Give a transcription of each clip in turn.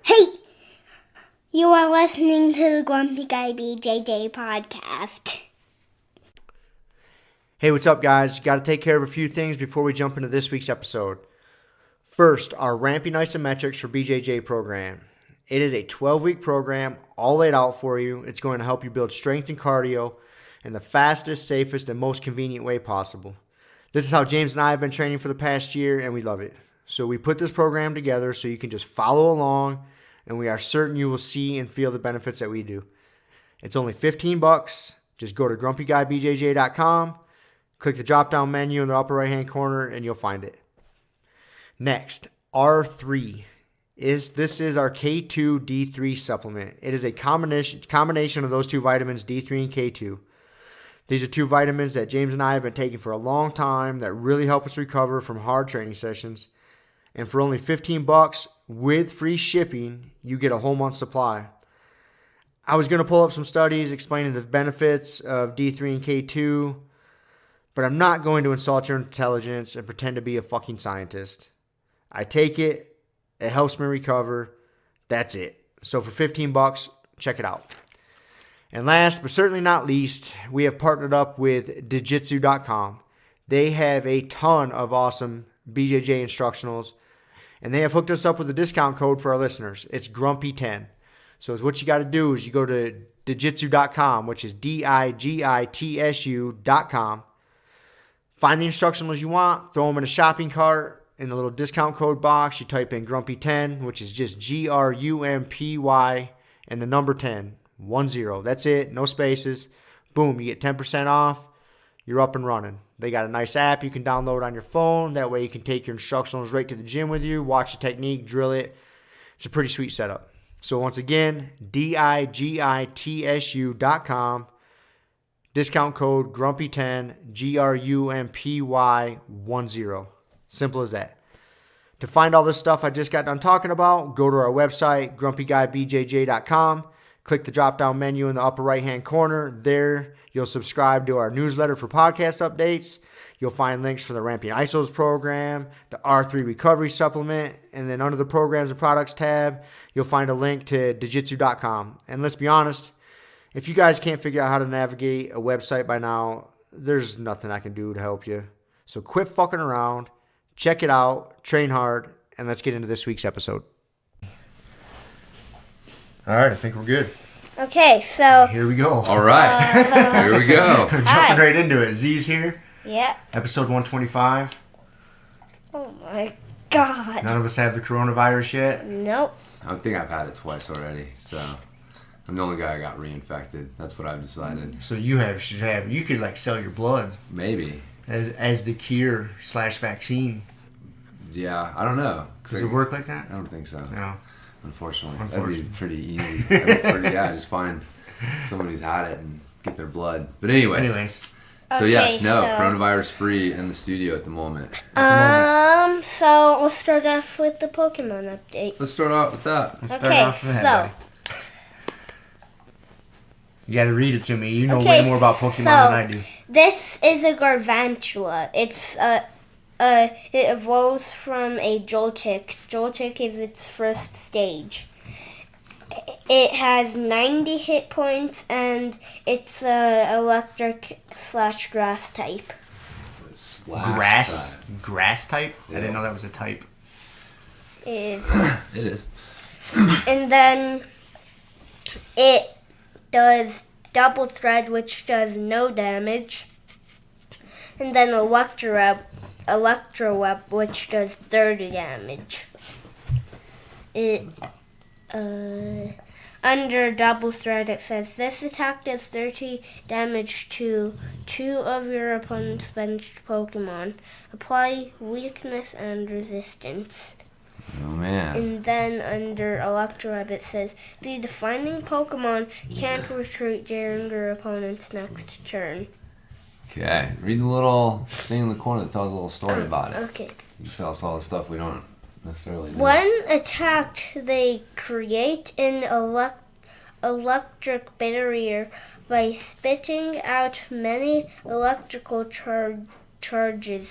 Hey! You are listening to the Grumpy Guy BJJ Podcast. Hey, what's up, guys? Got to take care of a few things before we jump into this week's episode. First, our Ramping Isometrics for BJJ program. It is a 12-week program, all laid out for you. It's going to help you build strength and cardio in the fastest, safest, and most convenient way possible. This is how James and I have been training for the past year, and we love it. So we put this program together so you can just follow along, and we are certain you will see and feel the benefits that we do. It's only $15. Just go to grumpyguybjj.com, click the drop-down menu in the upper right-hand corner, and you'll find it. Next, R3. This is our K2 D3 supplement. It is a combination of those two vitamins, D3 and K2. These are two vitamins that James and I have been taking for a long time that really help us recover from hard training sessions. And for only $15 with free shipping, you get a whole month's supply. I was going to pull up some studies explaining the benefits of D3 and K2, but I'm not going to insult your intelligence and pretend to be a fucking scientist. I take it. It helps me recover. That's it. So for $15, check it out. And last but certainly not least, we have partnered up with Jiu-Jitsu.com. They have a ton of awesome BJJ instructionals, and they have hooked us up with a discount code for our listeners. It's Grumpy10. So what you got to do is you go to Jiu-Jitsu.com, which is DIGITSU.com. Find the instructionals you want, throw them in a shopping cart. In the little discount code box, you type in Grumpy10, which is just GRUMPY and the number 10. 10. That's it. No spaces. Boom. You get 10% off. You're up and running. They got a nice app you can download on your phone. That way you can take your instructionals right to the gym with you, watch the technique, drill it. It's a pretty sweet setup. So once again, DIGITSU.com. Discount code Grumpy10, GRUMPY10. Simple as that. To find all this stuff I just got done talking about, go to our website, grumpyguybjj.com. Click the drop-down menu in the upper right-hand corner. There, you'll subscribe to our newsletter for podcast updates. You'll find links for the Ramping Isos program, the R3 Recovery Supplement, and then under the Programs and Products tab, you'll find a link to Jiu-Jitsu.com. And let's be honest, if you guys can't figure out how to navigate a website by now, there's nothing I can do to help you. So quit fucking around, check it out, train hard, and let's get into this week's episode. All right, I think we're good. Okay, so... Here we go. All right. Here we go. Jumping right into it. Z's here. Yeah. Episode 125. Oh my God. None of us have the coronavirus yet. Nope. I think I've had it twice already, so I'm the only guy who got reinfected. That's what I've decided. So you could sell your blood. Maybe. As the cure / vaccine. Yeah, I don't know. Does it work like that? I don't think so. No. Unfortunately. That'd be pretty easy. Just find someone who's had it and get their blood. But anyways. So Okay, coronavirus free in the studio at the moment. So we'll start off with the Pokemon update. Let's start out with that. You gotta read it to me. You know way more about Pokemon than I do. This is a Garvantula. It evolves from a Joltik. Joltik is its first stage. It has 90 hit points, and it's electric / grass type. Grass type? Yeah. I didn't know that was a type. It is. And then it does double thread, which does no damage. And then Electro Web, which does 30 damage. Under double thread, it says this attack does 30 damage to 2 of your opponent's benched Pokemon. Apply weakness and resistance. Oh man. And then under Electro Web, it says the defining Pokemon can't retreat during your opponent's next turn. Okay, read the little thing in the corner that tells a little story about it. Okay. You tell us all the stuff we don't necessarily know. When attacked, they create an electric barrier by spitting out many electrical charged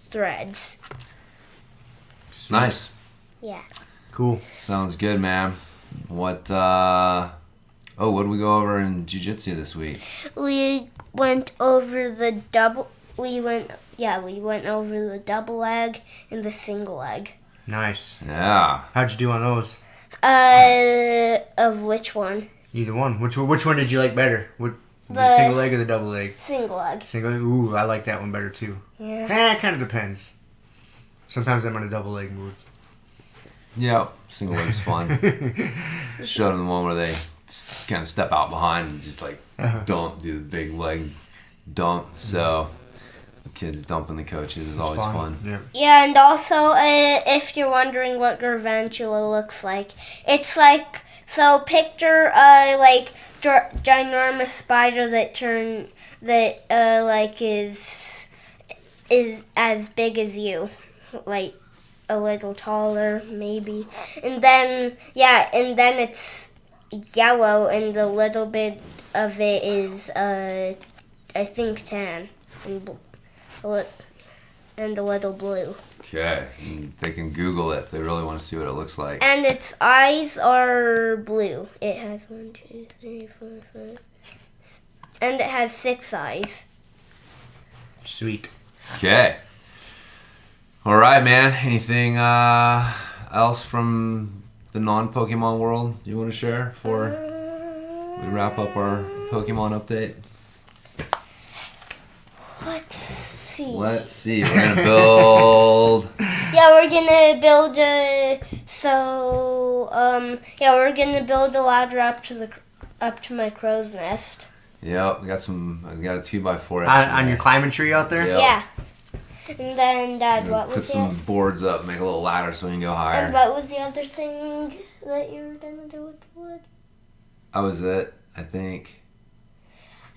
threads. Nice. Yeah. Cool. Sounds good, man. What did we go over in jiu-jitsu this week? We went over the double. We went over the double leg and the single leg. Nice. Yeah. How'd you do on those? Of which one? Either one. Which one did you like better? The single leg or the double leg? Single leg. Single leg? Ooh, I like that one better too. Yeah. It kind of depends. Sometimes I'm in a double leg mood. Yeah, single leg's fun. Showed them the one where they kind of step out behind and just like don't do the big leg dump. So the kids dumping the coaches is always fun. Yeah, and also if you're wondering what Garvantula looks like, it's like, so picture like ginormous spider that is as big as you, like a little taller maybe, and then it's yellow and a little bit of it is I think tan and a little blue. Okay, and they can Google it if they really want to see what it looks like. And its eyes are blue. It has 1, 2, 3, 4, 5, and it has 6 eyes. Sweet. Okay. All right, man. Anything else from the non-Pokemon world you want to share before we wrap up our Pokemon update? Let's see. We're gonna build. We're gonna build we're gonna build a ladder up to my crow's nest. Yep, we got a 2x4 on your climbing tree out there. Yep. Yeah. And then, Dad, what was put some boards up, make a little ladder so we can go higher. And what was the other thing that you were gonna do with the wood? That was it, I think.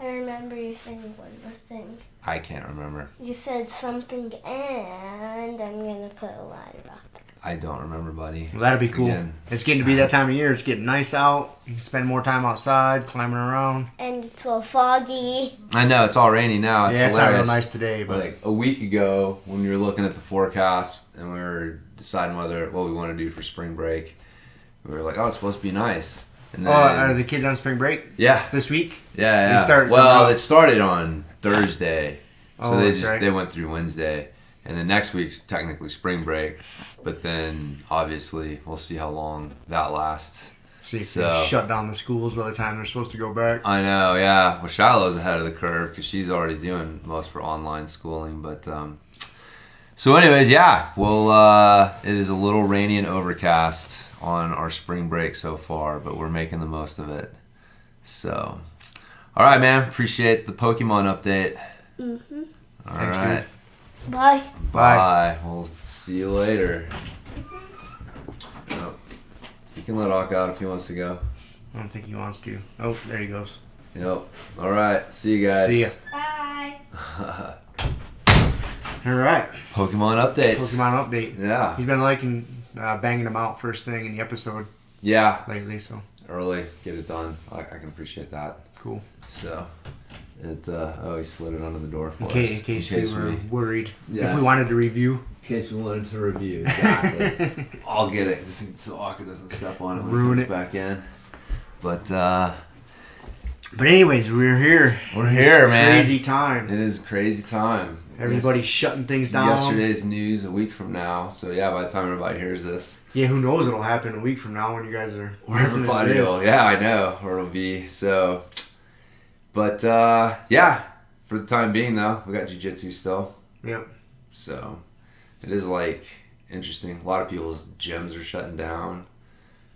I remember you saying one more thing. I can't remember. You said something, and I'm gonna put a ladder up. I don't remember, buddy. Well, that'd be cool. Again. It's getting to be that time of year. It's getting nice out. You can spend more time outside, climbing around. And it's all foggy. I know, it's all rainy now. It's it's hilarious. not real nice today. But like a week ago, when we were looking at the forecast and we were deciding what we want to do for spring break, we were like, oh, it's supposed to be nice. And then, are the kids on spring break? Yeah. This week? Yeah. It started on Thursday. So they went through Wednesday. And then next week's technically spring break. But then, obviously, we'll see how long that lasts. See if they shut down the schools by the time they're supposed to go back. I know, yeah. Well, Shiloh's ahead of the curve because she's already doing most of her online schooling. But so anyways, yeah. Well, it is a little rainy and overcast on our spring break so far. But we're making the most of it. So, all right, man. Appreciate the Pokemon update. Mm-hmm. Thanks, right. Dude. Bye. Bye. We'll see you later. Oh, you can let Ock out if he wants to go. I don't think he wants to. Oh, there he goes. Yep. All right. See you guys. See ya. Bye. All right. Pokemon updates. Pokemon update. Yeah. He's been liking banging them out first thing in the episode. Yeah. Lately, so. Early. Get it done. I can appreciate that. Cool. So. He slid it under the door for us. In case we were worried. Yes. If we wanted to review. In case we wanted to review. Exactly. I'll get it. Just so Aka doesn't step on it when Ruin he it. comes back in. But anyways, we're here. We're here, man. Crazy time. It is a crazy time. Everybody's shutting things down. Yesterday's news a week from now. So yeah, by the time everybody hears this. Yeah, who knows what'll happen a week from now when you guys are Everybody will. Yeah, I know where it'll be. So... But, yeah, for the time being, though, we got jiu-jitsu still. Yep. So, it is, interesting. A lot of people's gyms are shutting down.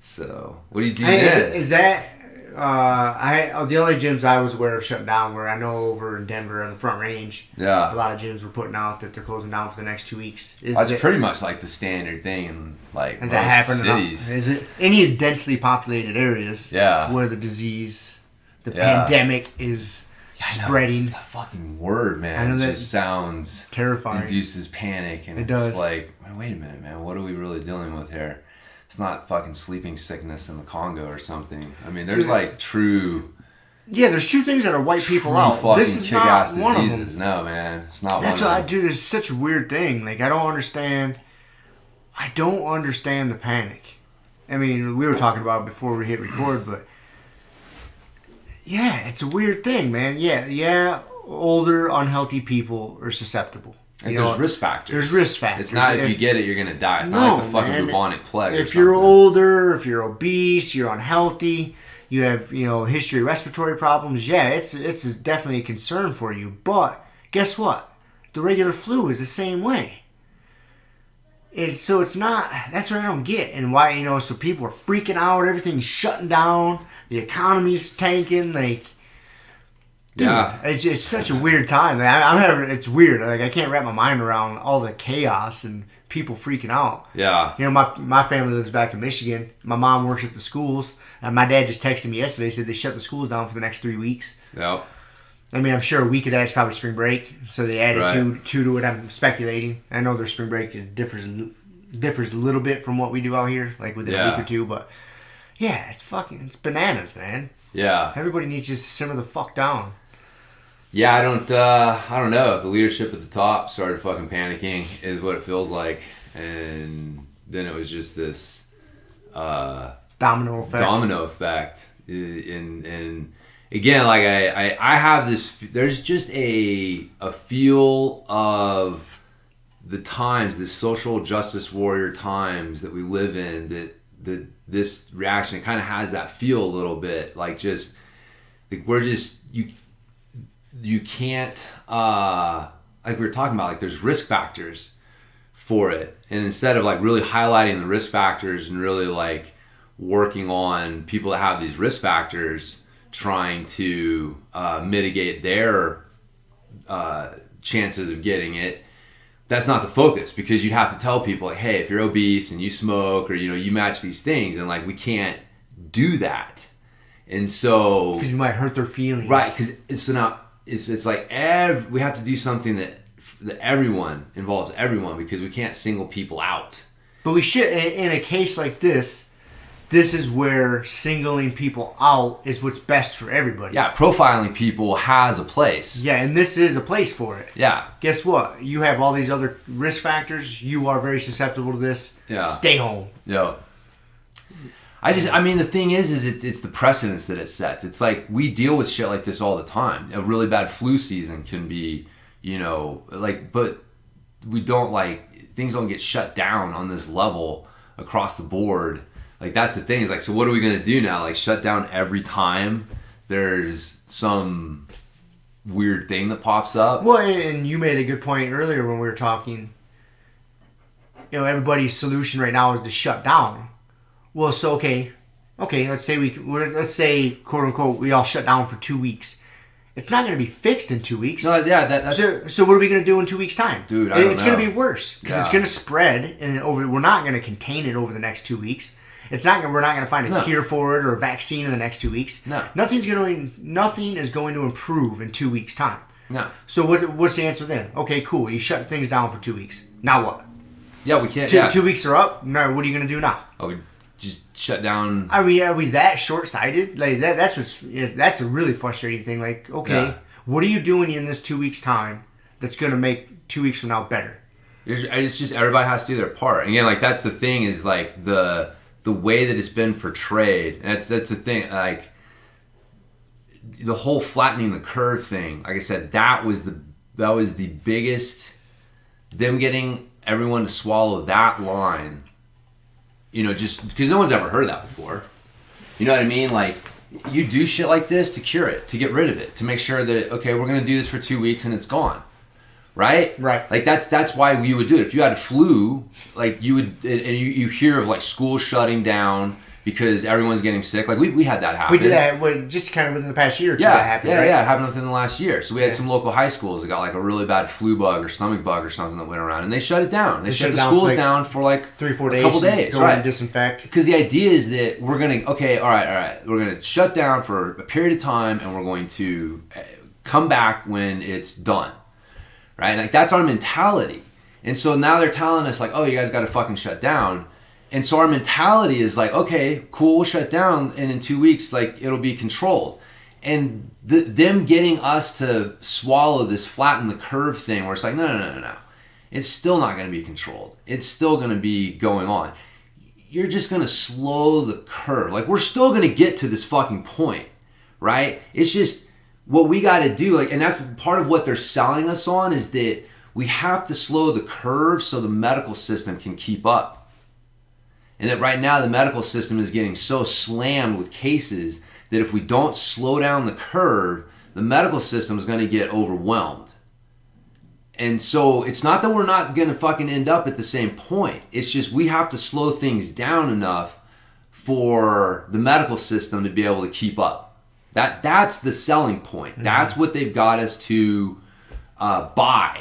So, what do you do then? Is that... the only gyms I was aware of shutting down were, I know over in Denver on the Front Range, yeah, a lot of gyms were putting out that they're closing down for the next 2 weeks. That's pretty much the standard thing in, most cities. Is it any densely populated areas where the disease... The pandemic is spreading. That fucking word, man. It just sounds terrifying. Induces panic. And it does. Wait a minute, man. What are we really dealing with here? It's not fucking sleeping sickness in the Congo or something. I mean, there's true... Yeah, there's two things that are wipe people out. This is not one of them. No, man. It's not one of them. That's what I do. This is such a weird thing. I don't understand the panic. I mean, we were talking about it before we hit record, but yeah, it's a weird thing, man. Yeah, older, unhealthy people are susceptible. And there's risk factors. There's risk factors. It's not if you get it, you're going to die. It's not like the fucking bubonic plague. If you're older, if you're obese, you're unhealthy, you have, history of respiratory problems, yeah, it's definitely a concern for you. But guess what? The regular flu is the same way. So it's not, that's what I don't get. And why, so people are freaking out, everything's shutting down, the economy's tanking, like, dude, yeah. It's such a weird time. It's weird. Like, I can't wrap my mind around all the chaos and people freaking out. Yeah. My family lives back in Michigan. My mom works at the schools. And my dad just texted me yesterday, said they shut the schools down for the next 3 weeks. Yep. I mean, I'm sure a week of that is probably spring break, so they added two to it. I'm speculating. I know their spring break differs a little bit from what we do out here, like within a week or two. But yeah, it's bananas, man. Yeah, everybody needs to just simmer the fuck down. Yeah, I don't know. The leadership at the top started fucking panicking, is what it feels like, and then it was just this domino effect, and again, like I have this. There's just a feel of the times, this social justice warrior times that we live in. That this reaction, it kind of has that feel a little bit, like just like we're just you can't like we were talking about, like there's risk factors for it, and instead of like really highlighting the risk factors and really like working on people that have these risk factors, trying to mitigate their chances of getting it, that's not the focus, because you'd have to tell people like, hey, if you're obese and you smoke or you match these things, and like we can't do that, and so because you might hurt their feelings, right? Because it's like we have to do something that everyone involves everyone, because we can't single people out. But we should, in a case like this. This is where singling people out is what's best for everybody. Yeah, profiling people has a place. Yeah, and this is a place for it. Yeah. Guess what? You have all these other risk factors. You are very susceptible to this. Yeah. Stay home. Yeah. I mean, the thing is it's the precedence that it sets. It's like we deal with shit like this all the time. A really bad flu season can be, but we don't things don't get shut down on this level across the board. Like, that's the thing, is like, so what are we going to do now? Like, shut down every time there's some weird thing that pops up? Well, and you made a good point earlier when we were talking. Everybody's solution right now is to shut down. Well, so, okay, let's say, quote unquote, we all shut down for 2 weeks. It's not going to be fixed in 2 weeks. No, yeah, that's... So what are we going to do in 2 weeks' time? Dude, I don't know. It's going to be worse, because it's going to spread, and we're not going to contain it over the next 2 weeks. We're not going to find a cure for it or a vaccine in the next 2 weeks. No. Nothing is going to improve in 2 weeks' time. No. So what's the answer then? Okay, cool. You shut things down for 2 weeks. Now what? Yeah, we can't. 2 weeks are up. No, what are you going to do now? Oh, we just shut down. Are we that short-sighted? Like that's a really frustrating thing. Like, okay, what are you doing in this 2 weeks' time that's going to make 2 weeks from now better? It's just everybody has to do their part. Again, like that's the thing, is like the way that it's been portrayed, and that's the thing, like the whole flattening the curve thing. Like I said, that was the biggest, them getting everyone to swallow that line, just because no one's ever heard that before. You know what I mean? Like, you do shit like this to cure it, to get rid of it, to make sure that okay, we're gonna do this for 2 weeks and it's gone. Right? Like that's why we would do it. If you had a flu, like you would, and you hear of like schools shutting down because everyone's getting sick. Like we had that happen. We did that just kind of within the past year or two. That happened. Yeah, it happened within the last year. So we had some local high schools that got like a really bad flu bug or stomach bug or something that went around, and they shut it down. They shut the schools down for like 3-4 days. A couple days, right? And disinfect. Because the idea is that we're gonna all right, we're gonna shut down for a period of time, and we're going to come back when it's done. Right? Like, that's our mentality. And so now they're telling us, like, oh, you guys got to fucking shut down. And so our mentality is like, okay, cool, we'll shut down, and in 2 weeks, like, it'll be controlled. And them getting us to swallow this flatten the curve thing, where it's like, no. It's still not going to be controlled. It's still going to be going on. you're just going to slow the curve. Like, we're still going to get to this fucking point, right? It's just what we got to do. Like, and that's part of what they're selling us on, is that we have to slow the curve so the medical system can keep up. And that right now the medical system is getting so slammed with cases that if we don't slow down the curve, the medical system is going to get overwhelmed. And so it's not that we're not going to fucking end up at the same point. It's just we have to slow things down enough for the medical system to be able to keep up. That's the selling point. Mm-hmm. That's what they've got us to buy.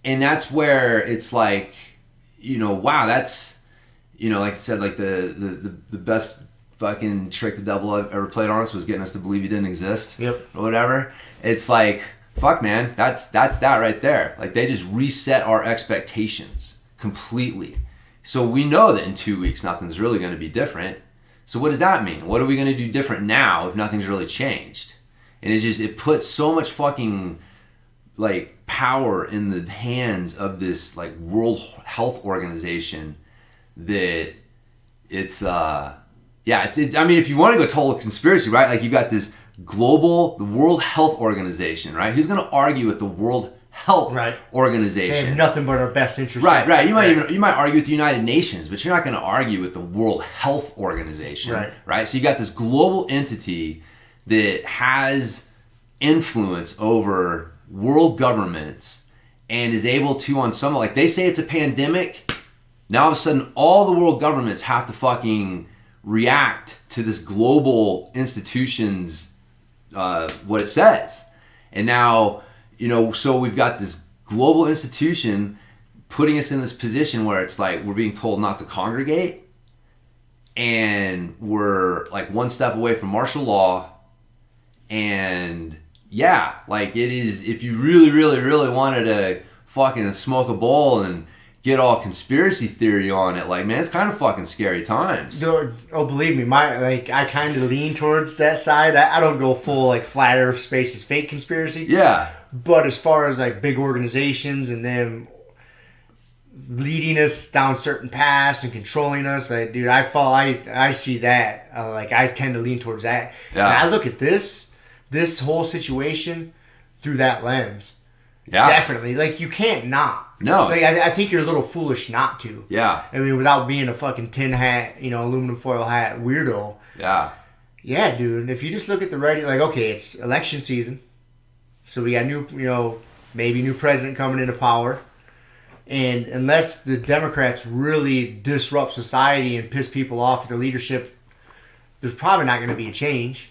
And that's where it's like, wow, that's, like I said, like the best fucking trick the devil ever played on us was getting us to believe he didn't exist. Yep. Or whatever. It's like, fuck, man, that's that right there. Like, they just reset our expectations completely. So we know that in 2 weeks nothing's really going to be different. So what does that mean? What are we going to do different now if nothing's really changed? And it puts so much fucking like power in the hands of this like World Health Organization that it's I mean, if you want to go total conspiracy, right? Like, you've got this the World Health Organization, right? Who's going to argue with the World Health Organization? They have nothing but our best interest. Right. You might argue with the United Nations, but you're not going to argue with the World Health Organization, right? So you got this global entity that has influence over world governments and is able to, on some, like, they say it's a pandemic. Now all of a sudden, all the world governments have to fucking react to this global institution's what it says. And now, so we've got this global institution putting us in this position where it's like we're being told not to congregate, and we're like one step away from martial law. And like, it is, if you really, really, really wanted to fucking smoke a bowl and get all conspiracy theory on it, like, man, it's kind of fucking scary times. Oh, believe me, I kind of lean towards that side. I don't go full like flat Earth, space is fake conspiracy. Yeah. But as far as like big organizations and them leading us down certain paths and controlling us, like, dude, I see that. Like, I tend to lean towards that. Yeah. And I look at this whole situation through that lens. Yeah. Definitely. Like, you can't not. No. Like, I think you're a little foolish not to. Yeah. I mean, without being a fucking tin hat, aluminum foil hat weirdo. Yeah. Yeah, dude. If you just look at the writing, like, okay, it's election season. So we got maybe new president coming into power. And unless the Democrats really disrupt society and piss people off with their leadership, there's probably not going to be a change.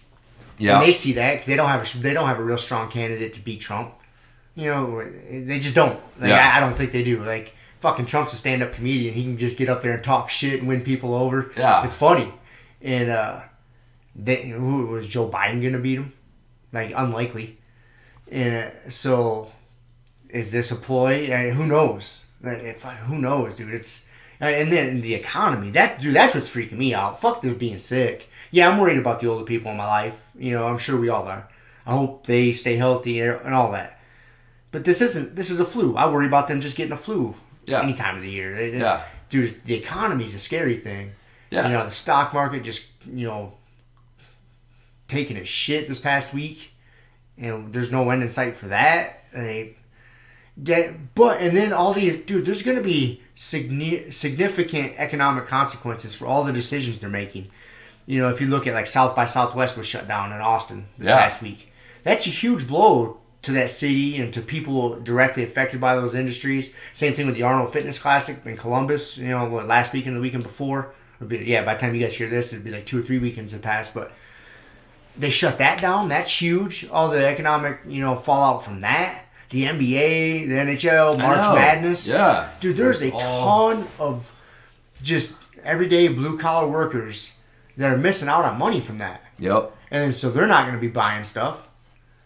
Yeah. And they see that because they don't have a real strong candidate to beat Trump. They just don't. Like, yeah. I don't think they do. Like, fucking Trump's a stand-up comedian. He can just get up there and talk shit and win people over. Yeah. It's funny. And who was Joe Biden going to beat him? Like, unlikely. And so, is this a ploy? Who knows? Who knows, dude? And then the economy. That's what's freaking me out. Fuck this being sick. Yeah, I'm worried about the older people in my life. I'm sure we all are. I hope they stay healthy and all that. But this is a flu. I worry about them just getting a flu any time of the year. Yeah. Dude, the economy's a scary thing. Yeah. The stock market just, taking a shit this past week. There's no end in sight for that. And then all these, dude, there's going to be significant economic consequences for all the decisions they're making. If you look at like South by Southwest was shut down in Austin this past week. That's a huge blow to that city and to people directly affected by those industries. Same thing with the Arnold Fitness Classic in Columbus, last weekend, the weekend before. By the time you guys hear this, it'd be like 2 or 3 weekends have passed, but they shut that down. That's huge. All the economic, fallout from that. The NBA, the NHL, March Madness. Yeah. Dude, there's a ton of just everyday blue-collar workers that are missing out on money from that. Yep. And so they're not going to be buying stuff.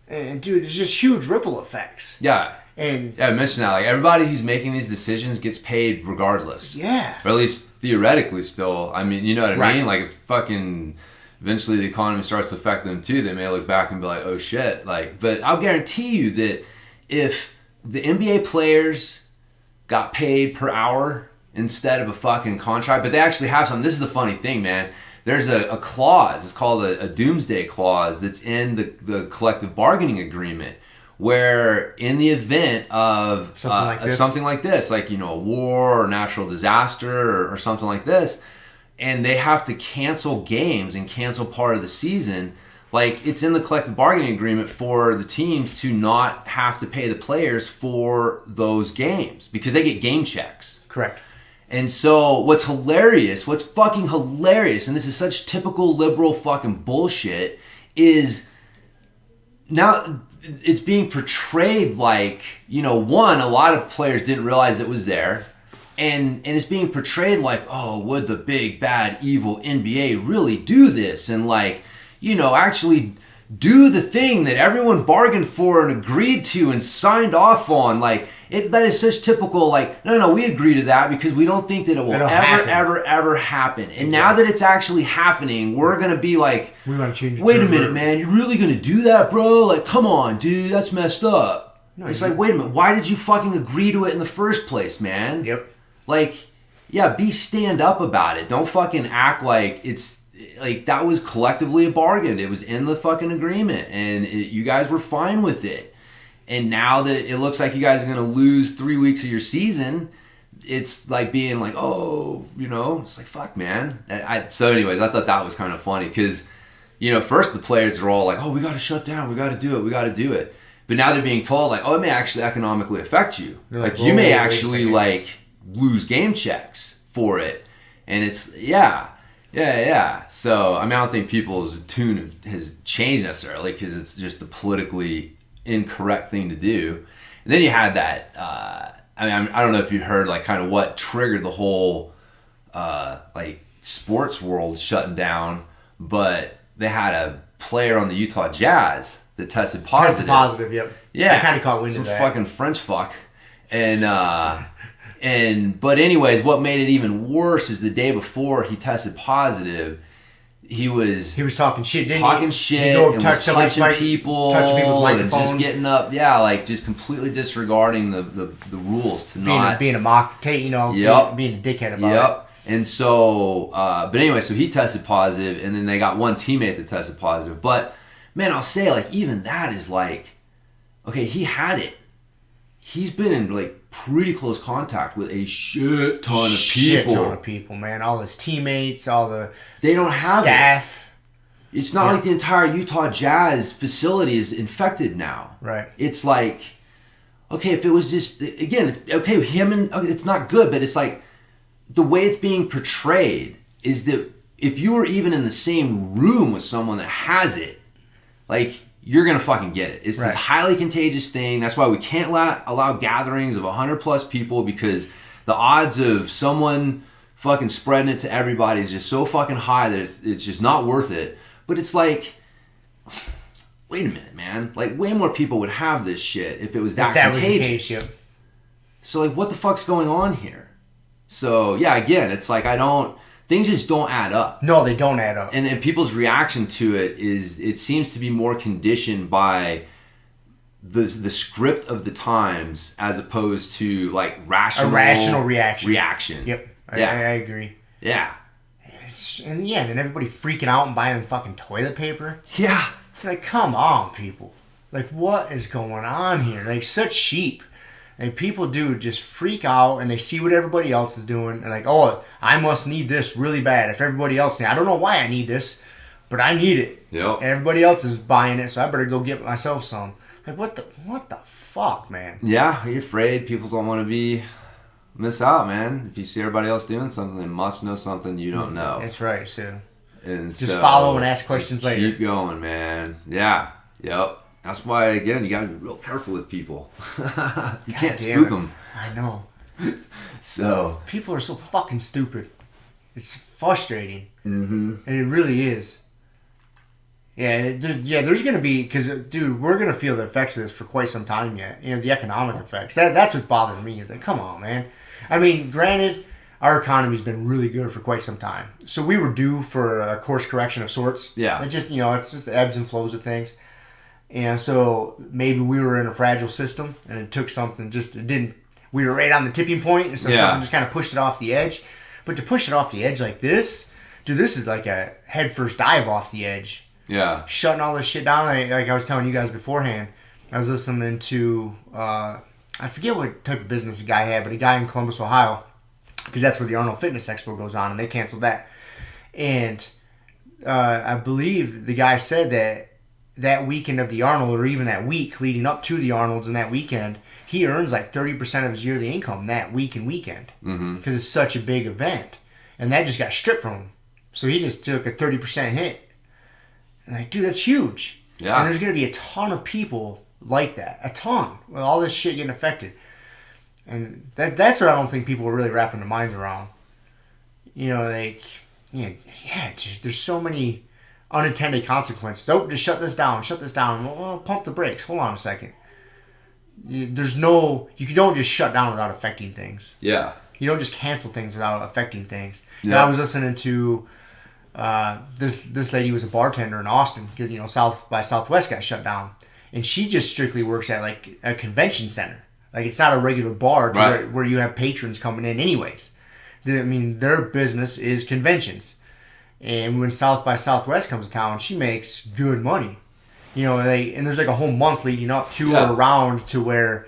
And dude, there's just huge ripple effects. Yeah. And I mentioned that. Like, everybody who's making these decisions gets paid regardless. Yeah. Or at least theoretically still. I mean, you know what I mean? Like, if fucking eventually the economy starts to affect them too, they may look back and be like, oh shit. Like, but I'll guarantee you that if the NBA players got paid per hour instead of a fucking contract. But they actually have something. This is the funny thing, man. There's a clause. It's called a doomsday clause that's in the collective bargaining agreement, where in the event of something like this, like, you know, a war or natural disaster or something like this, and they have to cancel games and cancel part of the season, like, it's in the collective bargaining agreement for the teams to not have to pay the players for those games because they get game checks. Correct. And so what's fucking hilarious, and this is such typical liberal fucking bullshit, is now it's being portrayed like, you know, one, a lot of players didn't realize it was there. And it's being portrayed like, oh, would the big, bad, evil NBA really do this? And like, you know, actually do the thing that everyone bargained for and agreed to and signed off on. Like, that is such typical, like, no, we agree to that because we don't think that it will ever happen. And now that it's actually happening, we're going to be like, we want to change it. Wait a minute, man, you're really going to do that, bro? Like, come on, dude, that's messed up. No, it's like, wait a minute, why did you fucking agree to it in the first place, man? Yep. Like, yeah, stand up about it. Don't fucking act like it's, like, that was collectively a bargain. It was in the fucking agreement, and you guys were fine with it. And now that it looks like you guys are going to lose 3 weeks of your season, it's like being like, oh, you know, it's like, fuck, man. So anyways, I thought that was kind of funny because, you know, first the players are all like, oh, we got to shut down. We got to do it. But now they're being told like, oh, it may actually economically affect you. Like you may actually like lose game checks for it. And it's, yeah. So, I mean, I don't think people's tune has changed necessarily because it's just the politically incorrect thing to do. And then you had that, I mean, I don't know if you heard like kind of what triggered the whole like sports world shutting down, but they had a player on the Utah Jazz that tested positive. Yep. Yeah. I kind of caught wind of that. Some fucking French fuck. But anyways, what made it even worse is the day before he tested positive, he was talking shit, didn't he? Talking shit, he go and touch was touching people's microphone, and just getting up, like just completely disregarding the rules to being a mock, you know, being a dickhead about it. And so, but anyway, so he tested positive, and then they got one teammate that tested positive. But man, I'll say like even that is like, okay, he had it. He's been in like pretty close contact with a shit ton of people, man. All his teammates, they don't have staff. It's not like the entire Utah Jazz facility is infected now. Right. It's like, okay, if it was just, again, it's okay, it's not good, but it's like the way it's being portrayed is that if you were even in the same room with someone that has it, like, you're going to fucking get it. It's this highly contagious thing. That's why we can't allow gatherings of 100 plus people because the odds of someone fucking spreading it to everybody is just so fucking high that it's just not worth it. But it's like, wait a minute, man. Like, way more people would have this shit if it was that contagious. Was the case, yep. So, like, what the fuck's going on here? So, yeah, again, it's like things just don't add up. No, they don't add up. And people's reaction to it is, it seems to be more conditioned by the script of the times as opposed to like rational reaction. Yep, I agree. Yeah. And everybody freaking out and buying fucking toilet paper. Yeah. Like, come on, people. Like, what is going on here? Like, such sheep. And people do just freak out and they see what everybody else is doing and like, oh, I must need this really bad. If everybody else I don't know why I need this, but I need it. Yep. And everybody else is buying it, so I better go get myself some. Like, what the fuck, man? Yeah, you're afraid people don't want to miss out, man. If you see everybody else doing something, they must know something you don't know. That's right, so. And just follow and ask questions later. Keep going, man. Yeah. Yep. That's why, again, you got to be real careful with people. You can't spook them. I know. So. People are so fucking stupid. It's frustrating. Mm-hmm. And it really is. Yeah, there's going to be, because, dude, we're going to feel the effects of this for quite some time yet. You know, the economic effects. That's what's bothering me is like, come on, man. I mean, granted, our economy's been really good for quite some time. So we were due for a course correction of sorts. Yeah. It's just, it's just the ebbs and flows of things. And so maybe we were in a fragile system and it took something, we were right on the tipping point, and so Yeah. something just kind of pushed it off the edge. But to push it off the edge like this, dude, this is like a headfirst dive off the edge. Yeah. Shutting all this shit down. Like I was telling you guys beforehand, I was listening to, I forget what type of business the guy had, but a guy in Columbus, Ohio, because that's where the Arnold Fitness Expo goes on, and they canceled that. And I believe the guy said that weekend of the Arnold, or even that week leading up to the Arnold's and that weekend, he earns like 30% of his yearly income that week and weekend. Because it's such a big event. And that just got stripped from him. So he just took a 30% hit. And like, dude, that's huge. Yeah. And there's going to be a ton of people like that. A ton. With all this shit getting affected. And that's what I don't think people are really wrapping their minds around. You know, like, just, there's so many unintended consequences. Oh, just shut this down. Well, pump the brakes. Hold on a second. You don't just shut down without affecting things. Yeah. You don't just cancel things without affecting things. Yeah. And I was listening to this lady was a bartender in Austin because South by Southwest got shut down, and she just strictly works at like a convention center. Like it's not a regular bar where you have patrons coming in anyways. I mean, their business is conventions, and when South by Southwest comes to town, she makes good money. And there's like a whole month leading up to or around to where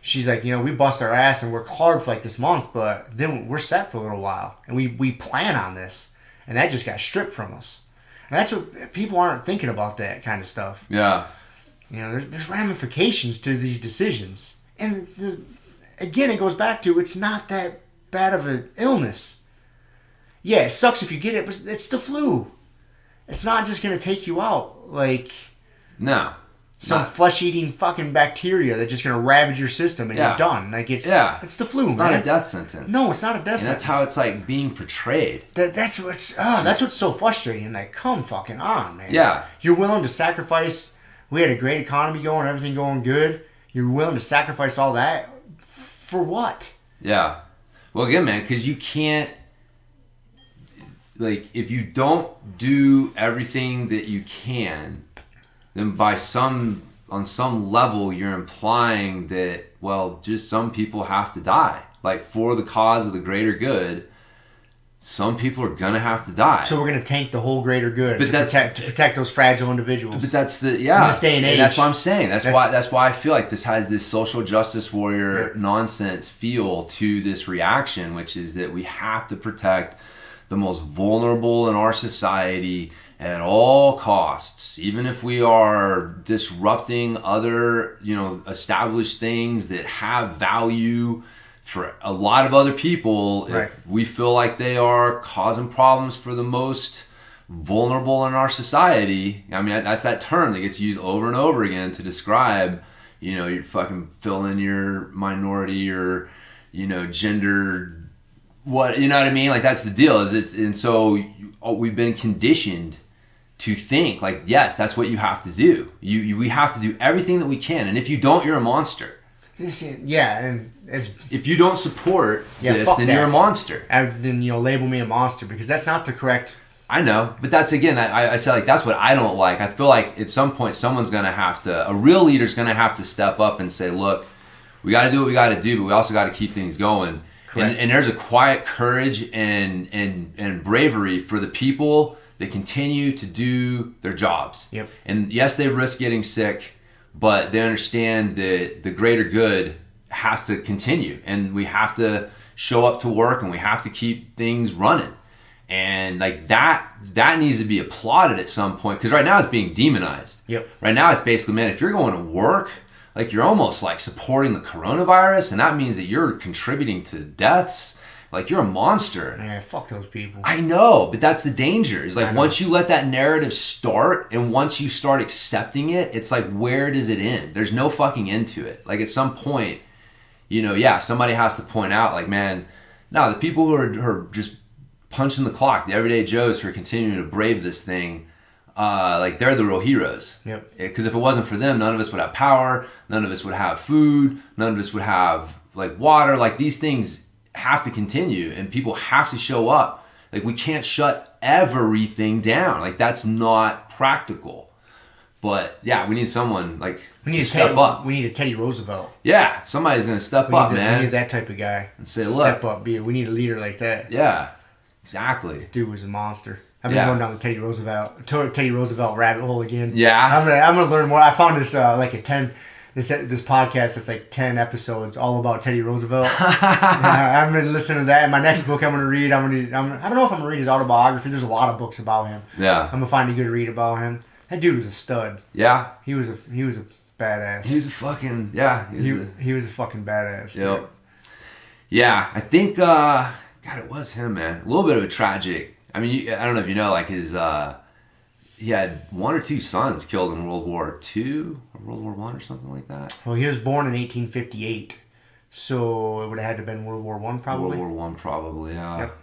she's like, we bust our ass and work hard for like this month, but then we're set for a little while, and we plan on this, and that just got stripped from us. And that's what people aren't thinking about, that kind of stuff. Yeah. There's ramifications to these decisions, and again, it goes back to it's not that bad of an illness. Yeah, it sucks if you get it, but it's the flu. It's not just gonna take you out like some flesh-eating fucking bacteria that's just gonna ravage your system and you're done. Like it's the flu. It's man. Not a death sentence. No, it's not a death and sentence. That's how it's like being portrayed. That's what's so frustrating. Like, come fucking on, man. Yeah. You're willing to sacrifice. We had a great economy going, everything going good. You're willing to sacrifice all that for what? Yeah. Well, again, man, because you can't. Like, if you don't do everything that you can, then on some level, you're implying that, well, just some people have to die. Like, for the cause of the greater good, some people are going to have to die. So we're going to tank the whole greater good to protect those fragile individuals. But that's in this day and age. And that's what I'm saying. That's why I feel like this has this social justice warrior nonsense feel to this reaction, which is that we have to protect the most vulnerable in our society at all costs, even if we are disrupting other, established things that have value for a lot of other people. Right. If we feel like they are causing problems for the most vulnerable in our society, I mean, that's that term that gets used over and over again to describe, you fucking fill in your minority or, gender. What, you know what I mean? Like, that's the deal. And so we've been conditioned to think like, yes, that's what you have to do. We have to do everything that we can, and if you don't, you're a monster. And if you don't support this, then you're a monster. And then label me a monster, because that's not the correct. I know, but that's again, I said, like, that's what I don't like. I feel like at some point someone's gonna have to, a real leader's gonna have to step up and say, look, we got to do what we got to do, but we also got to keep things going. And there's a quiet courage and bravery for the people that continue to do their jobs. Yep. And yes, they risk getting sick, but they understand that the greater good has to continue, and we have to show up to work, and we have to keep things running. And like that needs to be applauded at some point, because right now it's being demonized. Yep. Right now it's basically, man, if you're going to work, like, you're almost like supporting the coronavirus, and that means that you're contributing to deaths. Like, you're a monster. Yeah, fuck those people. I know, but that's the danger. It's like, once you let that narrative start, and once you start accepting it, it's like, where does it end? There's no fucking end to it. Like, at some point, somebody has to point out, like, man, no, the people who are just punching the clock, the everyday Joes who are continuing to brave this thing, like, they're the real heroes. Yep. Because if it wasn't for them, none of us would have power, none of us would have food, none of us would have, like, water. Like, these things have to continue, and people have to show up. Like, we can't shut everything down. Like, that's not practical. But yeah, we need someone like to step up. We need a Teddy Roosevelt. Yeah, somebody's gonna step up, man. We need that type of guy. And say, step up. We need a leader like that. Yeah, exactly. Dude was a monster. I've been going down the Teddy Roosevelt rabbit hole again. Yeah, I'm gonna learn more. I found this this podcast that's like 10 episodes all about Teddy Roosevelt. I've been listening to that. In my next book I'm gonna read, I don't know if I'm gonna read his autobiography. There's a lot of books about him. Yeah, I'm gonna find a good read about him. That dude was a stud. Yeah, he was a badass. He was a fucking He was a fucking badass. Yep. Dude. Yeah, I think God, it was him, man. A little bit of a tragic. I mean, I don't know if you know, like his, he had 1 or 2 sons killed in World War II or World War I or something like that. Well, he was born in 1858, so it would have had to have been World War I probably. World War I probably, yeah. Yep.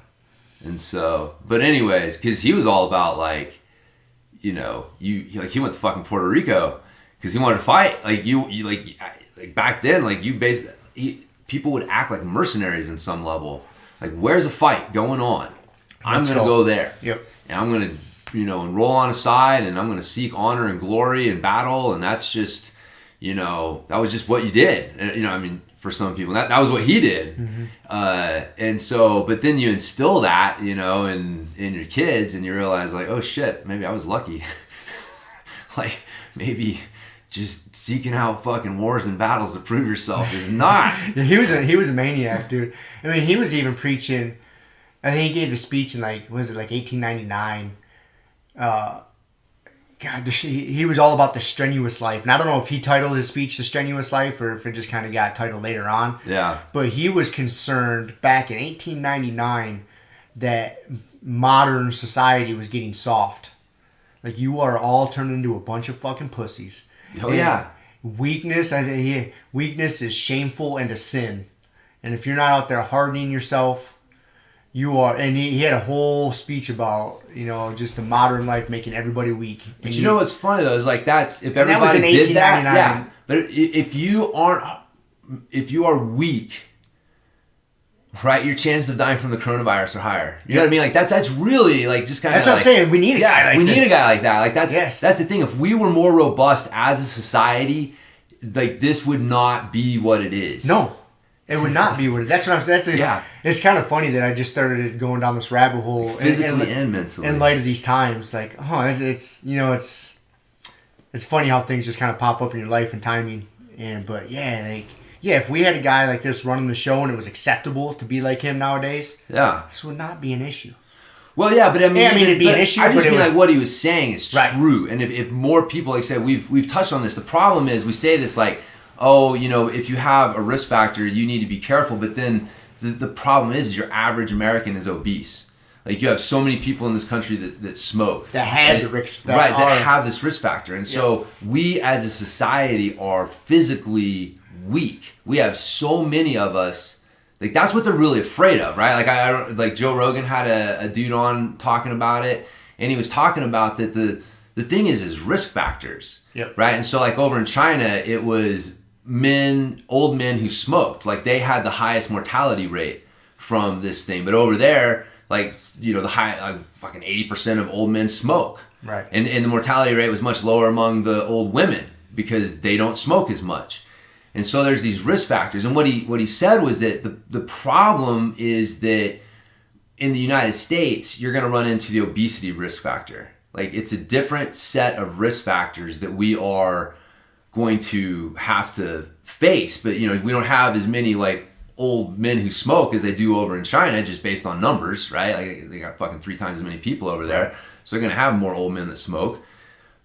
And so, but anyways, because he was all about like, you know, he went to fucking Puerto Rico because he wanted to fight. Like like back then, like people would act like mercenaries in some level. Like, where's a fight going on? I'm going to go there. Yep. And I'm going to, enroll on a side, and I'm going to seek honor and glory and battle. And that's just, that was just what you did. And, I mean, for some people, that was what he did. Mm-hmm. And so, but then you instill that, in your kids, and you realize like, oh shit, maybe I was lucky. Like, maybe just seeking out fucking wars and battles to prove yourself is not. Yeah, he was a maniac, dude. I mean, he was even preaching. I think he gave a speech in 1899. God, he was all about the strenuous life. And I don't know if he titled his speech The Strenuous Life or if it just kind of got titled later on. Yeah. But he was concerned back in 1899 that modern society was getting soft. Like, you are all turned into a bunch of fucking pussies. Oh, yeah. Weakness is shameful and a sin. And if you're not out there hardening yourself, you are. And he had a whole speech about, just the modern life making everybody weak. But you know what's funny though is like if everybody did that, yeah. But if you are weak, right, your chances of dying from the coronavirus are higher. You know what I mean? Like that's really like just kind of. That's what I'm saying. We need a guy like this. We need a guy like that. Like that's the thing. If we were more robust as a society, like this would not be what it is. No. It would not be what it is. That's what I'm saying. It's kind of funny that I just started going down this rabbit hole, physically and mentally, in light of these times. Like, it's funny how things just kind of pop up in your life and timing. If we had a guy like this running the show and it was acceptable to be like him nowadays, this would not be an issue. Well, yeah, but I mean, it'd be an issue. I just mean like what he was saying is right. True, and if more people, like I said, we've touched on this. The problem is we say this like, oh, if you have a risk factor, you need to be careful. But then the problem is your average American is obese. Like, you have so many people in this country that smoke. That have the risk factor. Right, that have this risk factor. And so we as a society are physically weak. We have so many of us. Like, that's what they're really afraid of, right? Like, like Joe Rogan had a dude on talking about it. And he was talking about that the thing is risk factors. Yep. Right? And so, like, over in China, it was old men who smoked, like they had the highest mortality rate from this thing. But over there, like, the high, like fucking 80% of old men smoke. Right. And the mortality rate was much lower among the old women because they don't smoke as much. And so there's these risk factors. And what he said was that the problem is that in the United States, you're going to run into the obesity risk factor. Like, it's a different set of risk factors that we are going to have to face, but we don't have as many like old men who smoke as they do over in China, just based on numbers, right? Like, they got fucking 3 times as many people over there, so they're gonna have more old men that smoke.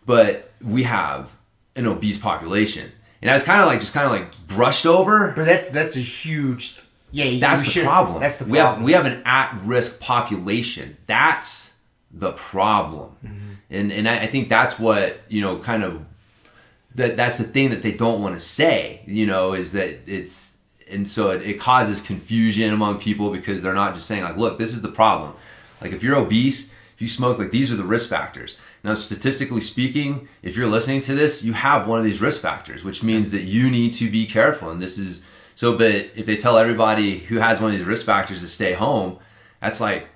But we have an obese population, and I was kind of like brushed over. But that's a huge That's the problem. That's the problem. We have an at-risk population. That's the problem, and I think that's what kind of. That's the thing that they don't want to say, is that it's, and so it causes confusion among people because they're not just saying like, look, this is the problem. Like, if you're obese, if you smoke, like, these are the risk factors. Now, statistically speaking, if you're listening to this, you have one of these risk factors, which means that you need to be careful. And this is so, but if they tell everybody who has one of these risk factors to stay home, that's like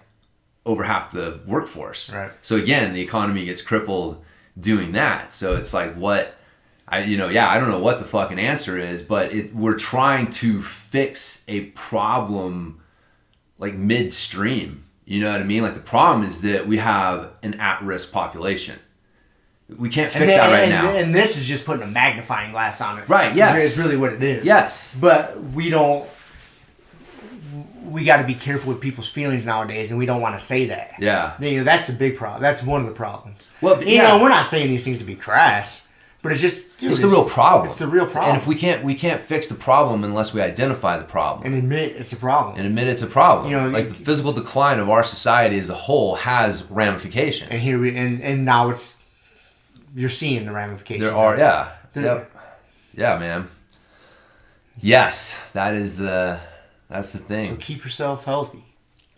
over half the workforce. Right. So again, the economy gets crippled. doing that. So it's like I don't know what the fucking answer is, but we're trying to fix a problem like midstream. You know what I mean? Like the problem is that we have an at-risk population. We can't fix that right now. And this is just putting a magnifying glass on it. Right, yes. It's really what it is. Yes. But we got to be careful with people's feelings nowadays, and we don't want to say that. Yeah. That's a big problem. That's one of the problems. Well, we're not saying these things to be crass, but it's just... Dude, it's the real problem. It's the real problem. And if we can't fix the problem unless we identify the problem. And admit it's a problem. Like the physical decline of our society as a whole has ramifications. And now you're seeing the ramifications. There are, yeah. Yeah, man. Yes, that's the thing. So keep yourself healthy.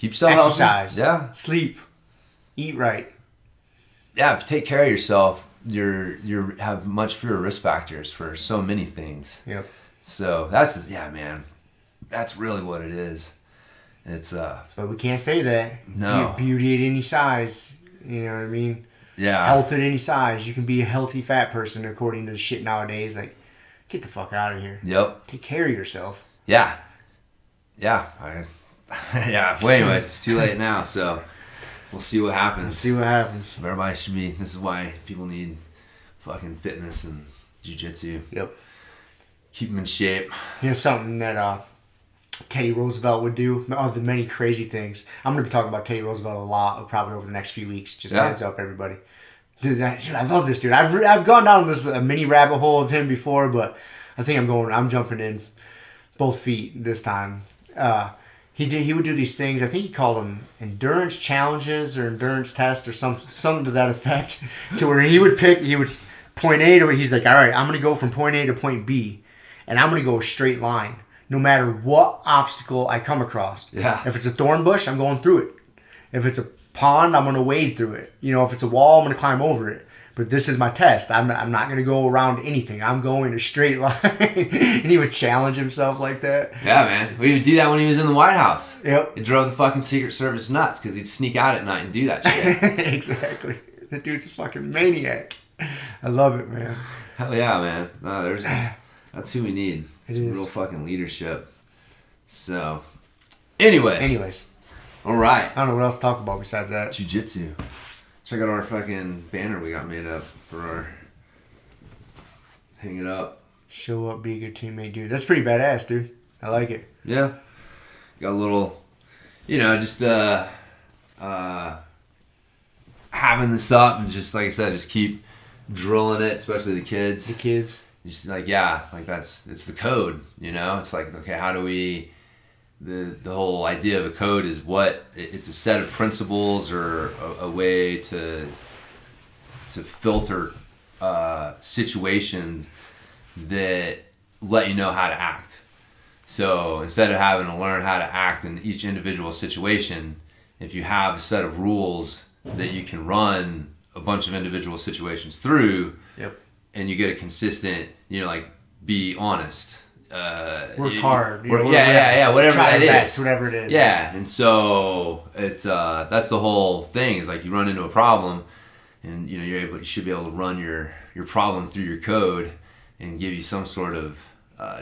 Exercise. Healthy. Yeah. Sleep. Eat right. Yeah, if you take care of yourself, you have much fewer risk factors for so many things. Yep. So man. That's really what it is. It's But we can't say that. No. Beauty at any size. You know what I mean? Yeah. Health at any size. You can be a healthy fat person according to the shit nowadays. Like, get the fuck out of here. Yep. Take care of yourself. Yeah. Yeah. Yeah. Well, anyways, it's too late now, so we'll see what happens. Everybody should be. This is why people need fucking fitness and jiu-jitsu. Yep. Keep them in shape. Something that Teddy Roosevelt would do, of the many crazy things. I'm going to be talking about Teddy Roosevelt a lot, probably over the next few weeks. Just heads up, everybody. Dude, I love this dude. I've gone down this mini rabbit hole of him before, but I think I'm jumping in both feet this time. He would do these things. I think he called them endurance challenges or endurance tests or something to that effect. To where he would point A to, he's like, all right, I'm going to go from point A to point B, and I'm going to go a straight line, no matter what obstacle I come across. Yeah. If it's a thorn bush, I'm going through it. If it's a pond, I'm going to wade through it. If it's a wall, I'm going to climb over it. But this is my test. I'm not going to go around anything. I'm going a straight line. And he would challenge himself like that. Yeah, man. We would do that when he was in the White House. Yep. It drove the fucking Secret Service nuts because he'd sneak out at night and do that shit. Exactly. The dude's a fucking maniac. I love it, man. Hell yeah, man. No, that's who we need. Some real fucking leadership. So, anyways. All right. I don't know what else to talk about besides that. Jiu-jitsu. Check out our fucking banner we got made up for our... Hang it up. Show up, be a good teammate, dude. That's pretty badass, dude. I like it. Yeah. Got a little... just having this up and just, like I said, just keep drilling it, especially the kids. Just it's the code, It's like, okay, how do we... The whole idea of a code is it's a set of principles or a way to filter situations that let you know how to act. So instead of having to learn how to act in each individual situation, if you have a set of rules that you can run a bunch of individual situations through, yep. And you get a consistent, be honest. Work hard. Whatever that is. Whatever it is. Yeah, and so it's that's the whole thing. Is like you run into a problem, and you should be able to run your problem through your code and give you some sort of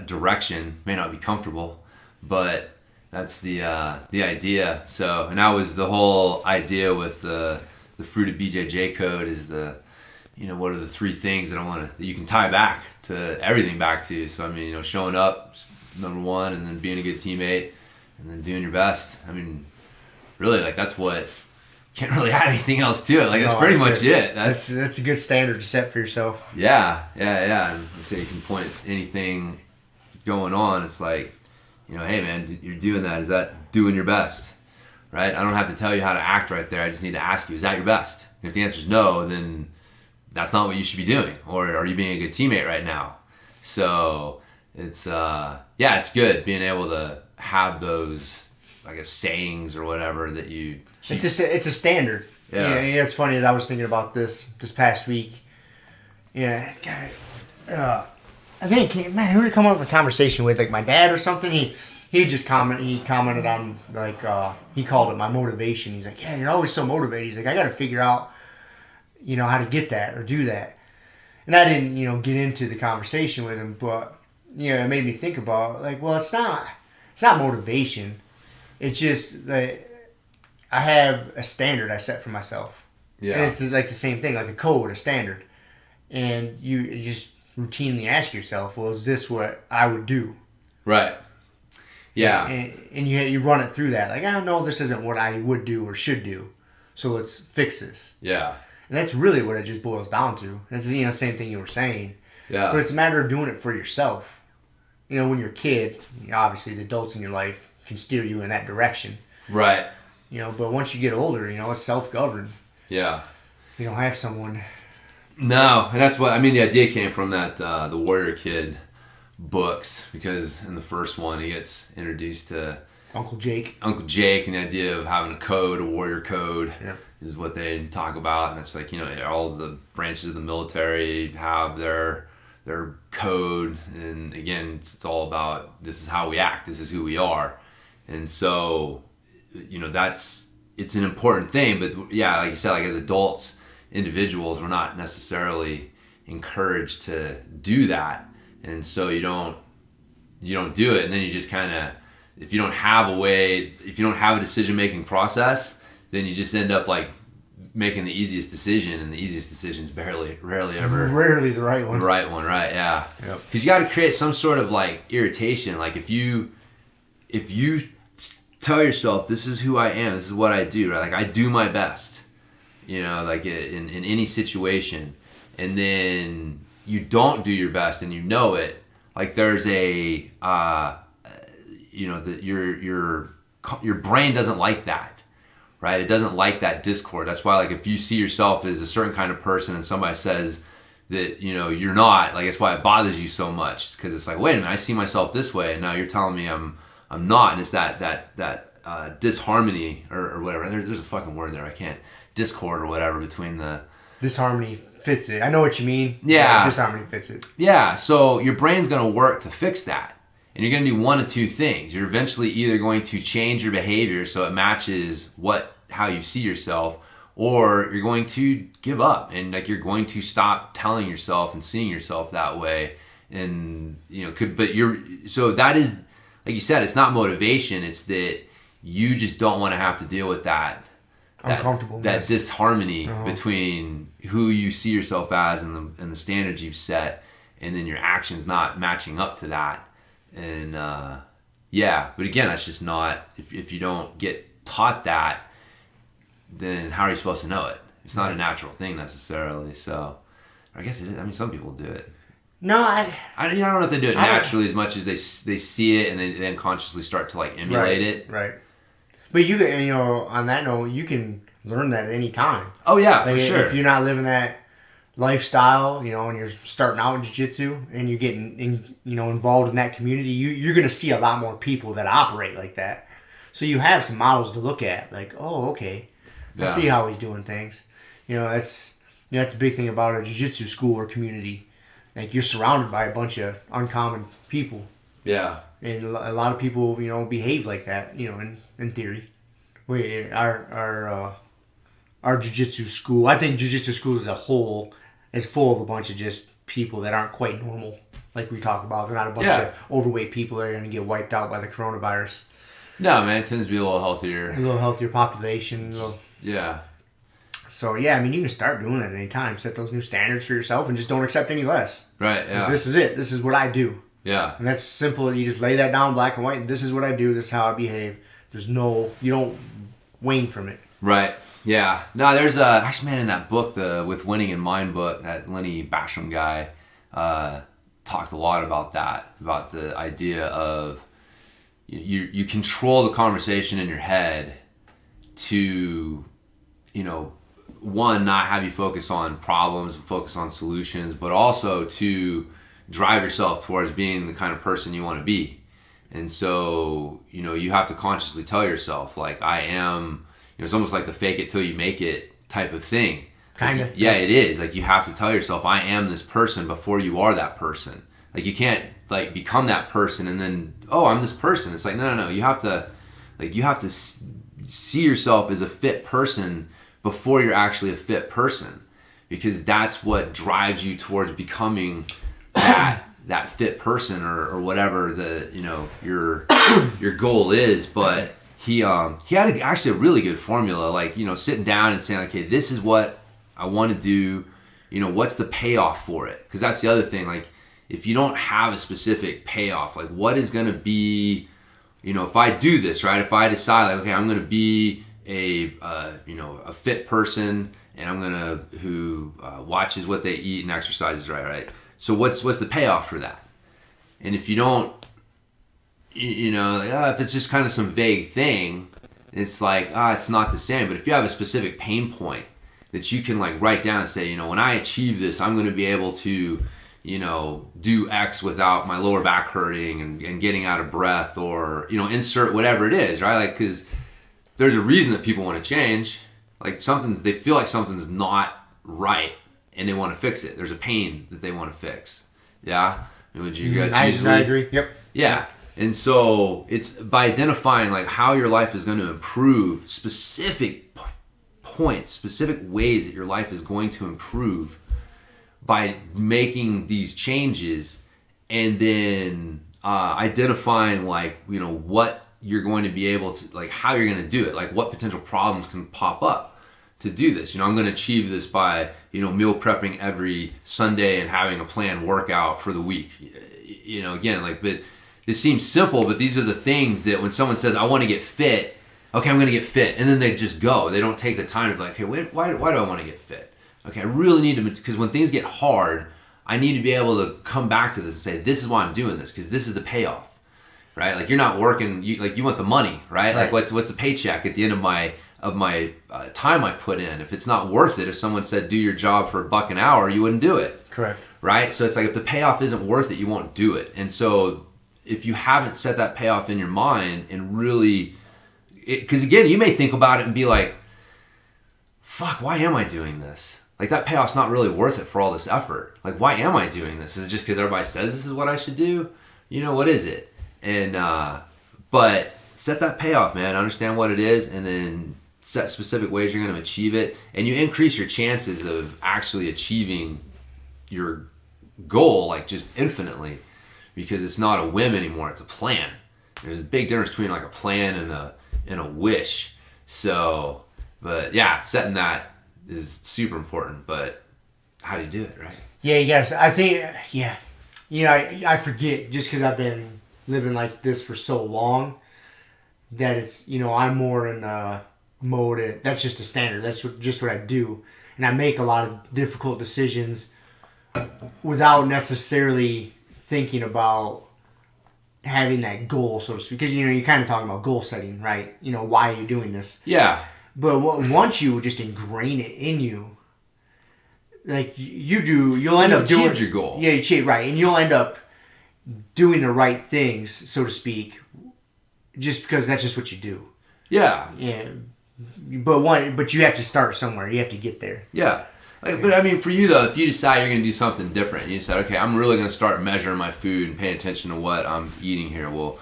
direction. May not be comfortable, but that's the idea. So, and that was the whole idea with the Fruited BJJ code is what are the three things that you can tie back to everything back to. So, I mean, showing up, number one, and then being a good teammate, and then doing your best. I mean, really, that's what, can't really add anything else to it. That's pretty much it. That's a good standard to set for yourself. Yeah. And so you can point at anything going on. It's like, hey man, you're doing that. Is that doing your best? Right? I don't have to tell you how to act right there. I just need to ask you, is that your best? And if the answer is no, then that's not what you should be doing. Or are you being a good teammate right now? So it's it's good being able to have those, I guess, sayings or whatever that you keep. It's a standard. Yeah, it's funny that I was thinking about this past week. Yeah, I think, man, who did I come up with a conversation with? Like my dad or something? He commented on, he called it my motivation. He's like, yeah, you're always so motivated. He's like, I got to figure out, how to get that or do that. And I didn't, get into the conversation with him, but, it made me think about, well, it's not motivation. It's just that I have a standard I set for myself. Yeah. And it's like the same thing, like a code, a standard. And you just routinely ask yourself, well, is this what I would do? Right. Yeah. And you run it through that. Like, I don't know, this isn't what I would do or should do. So let's fix this. Yeah. And that's really what it just boils down to. It's the same thing you were saying. Yeah. But it's a matter of doing it for yourself. When you're a kid, obviously the adults in your life can steer you in that direction. Right. But once you get older, it's self-governed. Yeah. You don't have someone. No, and that's what, the idea came from that, the Warrior Kid books, because in the first one he gets introduced to Uncle Jake, and the idea of having a code, a warrior code, yeah, is what they talk about. And it's like, all of the branches of the military have their code, and again, it's all about, this is how we act, this is who we are. And so, it's an important thing. But yeah, like you said, like as adults, individuals, we're not necessarily encouraged to do that. And so you don't do it, and then you just kind of, if you don't have a decision-making process, then you just end up like making the easiest decision, and the easiest decision is rarely the right one. The right one, right? Yeah. Yep. Because you got to create some sort of like irritation. Like if you tell yourself, this is who I am, this is what I do, right? Like I do my best, like in any situation, and then you don't do your best and it, like there's a your brain doesn't like that, right? It doesn't like that discord. That's why, like, if you see yourself as a certain kind of person and somebody says that you're not, like, that's why it bothers you so much. It's because it's like, wait a minute, I see myself this way, and now you're telling me I'm not. And it's that disharmony or whatever. There's a fucking word there, I can't, discord or whatever between the disharmony fits it. I know what you mean. Yeah. Disharmony fits it. Yeah. So your brain's going to work to fix that. And you're going to do one of two things. You're eventually either going to change your behavior so it matches how you see yourself, or you're going to give up, and like you're going to stop telling yourself and seeing yourself that way. And so that is, like you said, it's not motivation. It's that you just don't want to have to deal with that disharmony between who you see yourself as and the standards you've set, and then your actions not matching up to that. And but again, that's just not, if you don't get taught that, then how are you supposed to know it? It's not a natural thing necessarily. So I guess it is. I mean, some people do it. No, I don't know if they do it naturally as much as they see it and they then consciously start to like emulate it. Right. But you can, on that note, you can learn that at any time. Oh yeah, for sure. If you're not living that lifestyle, and you're starting out in jiu-jitsu and you're getting involved in that community, you're going to see a lot more people that operate like that. So you have some models to look at, like, oh, okay, I see how he's doing things. That's the big thing about a jiu-jitsu school or community. Like, you're surrounded by a bunch of uncommon people. Yeah. And a lot of people, behave like that, in theory. Our jiu-jitsu school, I think jiu-jitsu schools as a whole is full of a bunch of just people that aren't quite normal, like we talk about. They're not a bunch of overweight people that are going to get wiped out by the coronavirus. No, man, it tends to be a little healthier. A little healthier population. Yeah. So, you can start doing that at any time. Set those new standards for yourself and just don't accept any less. Right, yeah. This is it. This is what I do. Yeah. And that's simple. You just lay that down black and white. This is what I do. This is how I behave. You don't wane from it. Right. Yeah. No, there's actually, man, in that book, the With Winning in Mind book, that Lenny Basham guy talked a lot about that, about the idea of you control the conversation in your head to, one, not have you focus on problems, focus on solutions, but also to drive yourself towards being the kind of person you want to be. And so, you have to consciously tell yourself, like, I am, it's almost like the fake it till you make it type of thing. Kind of. Yeah, it is. Like, you have to tell yourself, I am this person before you are that person. Like, you can't, like, become that person and then, oh, I'm this person. It's like, no. You have to see yourself as a fit person before you're actually a fit person. because that's what drives you towards becoming that fit person or whatever your goal is. But he had actually a really good formula, like, sitting down and saying, okay, this is what I want to do, what's the payoff for it? Because that's the other thing, like, if you don't have a specific payoff, like, what is going to be, if I do this, right, if I decide, like, okay, I'm going to be a fit person, and I'm going to, who watches what they eat and exercises right? So what's the payoff for that? And if you don't, if it's just kind of some vague thing, it's like, it's not the same. But if you have a specific pain point that you can, like, write down and say, when I achieve this, I'm going to be able to, do X without my lower back hurting and getting out of breath, or, insert whatever it is, right? Like, because there's a reason that people want to change. Like, they feel like something's not right and they want to fix it. There's a pain that they want to fix. Yeah? Would you guys I agree. Yep. Yeah. And so it's by identifying, like, how your life is going to improve, specific points, specific ways that your life is going to improve by making these changes, and then identifying, like, what you're going to be able to, like, how you're going to do it, like, what potential problems can pop up to do this. I'm going to achieve this by, meal prepping every Sunday and having a planned workout for the week. Again, like, but it seems simple, but these are the things that when someone says, I want to get fit, okay, I'm going to get fit, and then they just go. They don't take the time to be like, hey, wait, why do I want to get fit? Okay, I really need to, because when things get hard, I need to be able to come back to this and say, this is why I'm doing this, because this is the payoff, right? Like, you're not working, you want the money, right? Like, what's the paycheck at the end of my time I put in? If it's not worth it, if someone said do your job for $1 an hour, you wouldn't do it. Correct. Right? So it's like, if the payoff isn't worth it, you won't do it. And so if you haven't set that payoff in your mind and really, because again, you may think about it and be like, fuck, why am I doing this? Like, that payoff's not really worth it for all this effort. Like, why am I doing this? Is it just because everybody says this is what I should do? What is it? And, but set that payoff, man. Understand what it is, and then set specific ways you're going to achieve it. And you increase your chances of actually achieving your goal, like, just infinitely, because it's not a whim anymore. It's a plan. There's a big difference between, like, a plan and a wish. So, but yeah, setting that is super important, but how do you do it, right? Yeah, you guys. I think, yeah. I forget, just because I've been living like this for so long, that it's, I'm more in mode, that's just a standard. That's just what I do. And I make a lot of difficult decisions without necessarily thinking about having that goal, so to speak. Because, you're kind of talking about goal setting, right? Why are you doing this? Yeah. But once you just ingrain it in you, like you'll end up doing your goal. Yeah, you achieve, right, and you'll end up doing the right things, so to speak, just because that's just what you do. Yeah. Yeah. But you have to start somewhere. You have to get there. Yeah. But I mean, for you though, if you decide you're going to do something different, and you decide, okay, I'm really going to start measuring my food and paying attention to what I'm eating here. Well,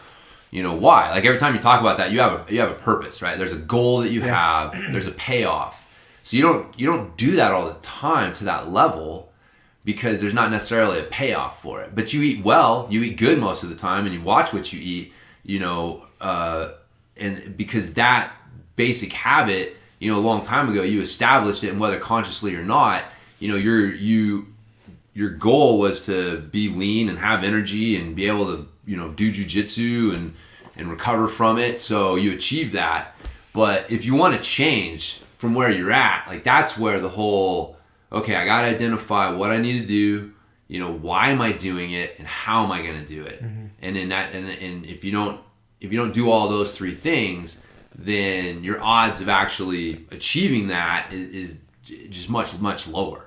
why? Like, every time you talk about that, you have a purpose, right? There's a goal that you have. There's a payoff. So you don't do that all the time to that level, because there's not necessarily a payoff for it. But you eat well, you eat good most of the time, and you watch what you eat, and because that basic habit, a long time ago, you established it, and whether consciously or not, your goal was to be lean and have energy and be able to, do jujitsu and recover from it. So you achieve that. But if you want to change from where you're at, like, that's where the whole, okay, I got to identify what I need to do, why am I doing it, and how am I going to do it? Mm-hmm. And in that, and if you don't do all those three things, then your odds of actually achieving that is just much, much lower.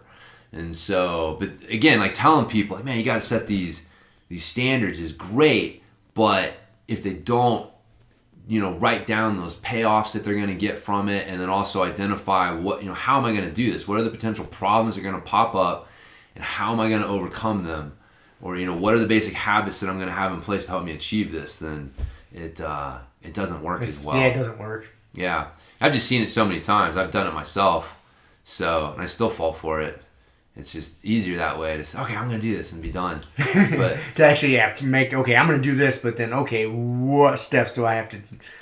And so, but again, like, telling people, like, man, you got to set these standards is great, but if they don't, write down those payoffs that they're going to get from it, and then also identify what, how am I going to do this? What are the potential problems that are going to pop up, and how am I going to overcome them? Or, what are the basic habits that I'm going to have in place to help me achieve this? Then it doesn't work as well. Yeah, it doesn't work. Yeah. I've just seen it so many times. I've done it myself. So, and I still fall for it. it's just easier that way to say, okay, I'm going to do this and be done. But to actually, I'm going to do this, but then, okay, what steps do I have to,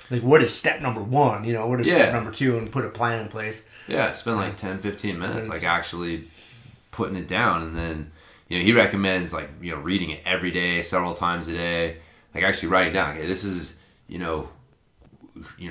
like, what is step number 1? You know, what is step number 2, and put a plan in place. Yeah, spend like 10, 15 minutes, like actually putting it down. And then, you know, he recommends, like, you know, reading it every day, several times a day, like actually writing down, okay, this is, you know,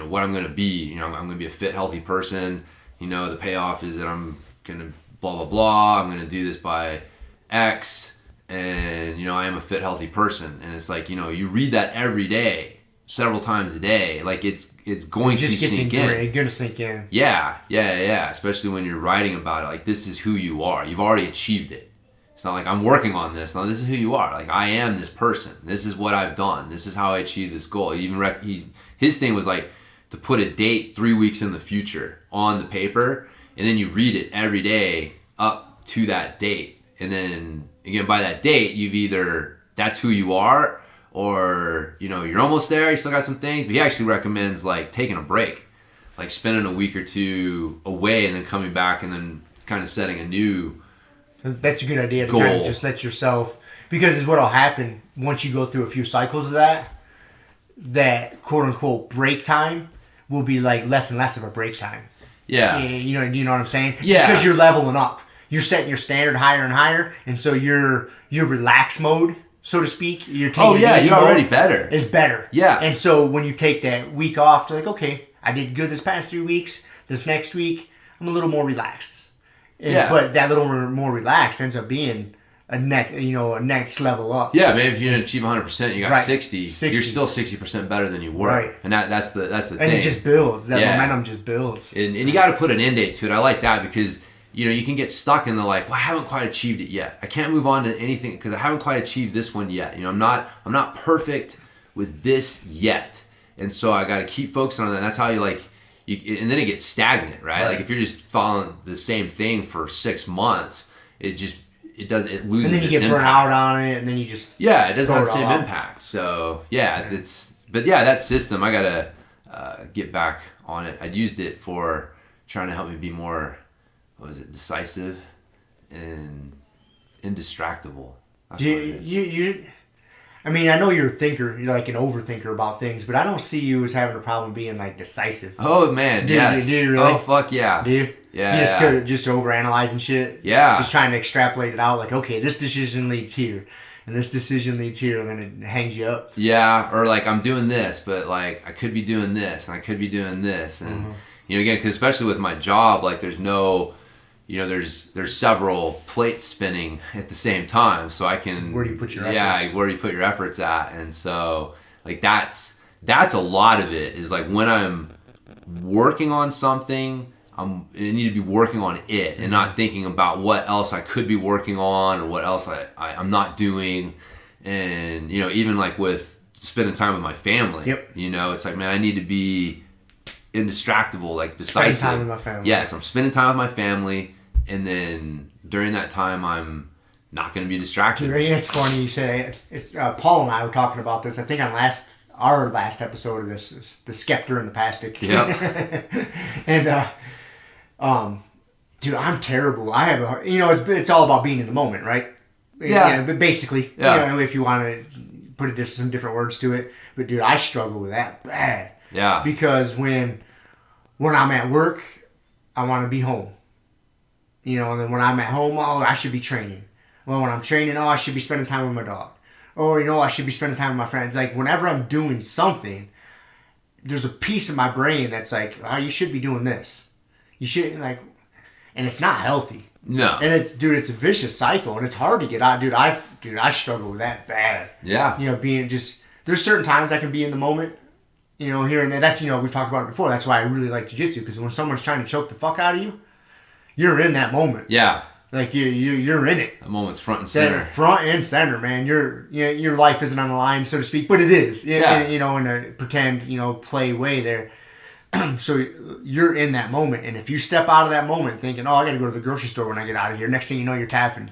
what I'm going to be. You know, I'm going to be a fit, healthy person. You know, the payoff is that I'm going to blah, blah, blah. I'm going to do this by X. And, you know, I am a fit, healthy person. And it's like, you know, you read that every day, several times a day. Like, it's going to sink in. It's going to sink in. Yeah. Especially when you're writing about it. Like, this is who you are. You've already achieved it. It's not like I'm working on this. No, this is who you are. Like, I am this person. This is what I've done. This is how I achieved this goal. His thing was like to put a date 3 weeks in the future on the paper, and then you read it every day up to that date. And then again, by that date, you've either that's who you are, or you know you're almost there. You still got some things. But he actually recommends like taking a break, like spending a week or two away, and then coming back, and then kind of setting a new. That's a good idea to goal. kind of just let yourself, because what'll happen once you go through a few cycles of that quote unquote break time will be like less and less of a break time. Yeah. You know what I'm saying? Yeah. Just because you're leveling up. You're setting your standard higher and higher, and so your relax mode, so to speak, you're taking you're already better. Is better. Yeah. And so when you take that week off, to like, okay, I did good this past 3 weeks. This next week, I'm a little more relaxed. But that little more relaxed ends up being a next level up. Yeah, maybe if you didn't achieve 100%, you got Right. 60. You're still 60% better than you were. Right. And that's the thing. And it just builds. That momentum just builds. And you got to put an end date to it. I like that because, you know, you can get stuck in the like, well, I haven't quite achieved it yet. I can't move on to anything because I haven't quite achieved this one yet. You know, I'm not perfect with this yet. And so I got to keep focusing on that. And that's how and then it gets stagnant, right? Like if you're just following the same thing for 6 months, it loses its impact. And then you get burnt out on it, and then you just it doesn't have the same impact. So that system, I gotta get back on it. I used it for trying to help me be more, decisive and indistractable. I mean, I know you're a thinker, you're like an overthinker about things, but I don't see you as having a problem being like decisive. Oh man, yes. Do you really? Oh fuck yeah. Do you? Yeah. You just overanalyzing shit? Yeah. Just trying to extrapolate it out like, okay, this decision leads here, and this decision leads here, and then it hangs you up. Yeah, or like I'm doing this, but like I could be doing this, and I could be doing this. And, you know, again, because especially with my job, like there's no... You know, there's several plates spinning at the same time, so I can. Where do you put your efforts? Yeah, where do you put your efforts at? And so, like that's a lot of it. Is like when I'm working on something, I need to be working on it and not thinking about what else I could be working on or what else I'm not doing. And you know, even like with spending time with my family. Yep. You know, it's like, man, I need to be indistractable, like decisive. Spending time with my family. Yes, I'm spending time with my family. And then during that time, I'm not going to be distracted. It's funny you say it. Paul and I were talking about this. I think on our last episode of this, the Skeptor and the Pastic. Yep. And dude, I'm terrible. I have it's all about being in the moment, right? Yeah. But basically, you know, if you want to put some different words to it, but dude, I struggle with that bad. Yeah. Because when I'm at work, I want to be home. You know, and then when I'm at home, I should be training. Well, when I'm training, I should be spending time with my dog. Or, I should be spending time with my friends. Like, whenever I'm doing something, there's a piece of my brain that's like, you should be doing this. You should, like, and it's not healthy. No. And it's a vicious cycle, and it's hard to get out. Dude, I struggle with that bad. Yeah. You know, there's certain times I can be in the moment, here and there. That's, we've talked about it before. That's why I really like jiu-jitsu, because when someone's trying to choke the fuck out of you, you're in that moment. Yeah. Like you're in it. That moment's front and center. Front and center, man. Your life isn't on the line, so to speak, but it is. Yeah. In a pretend, play way there. So you're in that moment, and if you step out of that moment thinking, I got to go to the grocery store when I get out of here, next thing you know, you're tapping.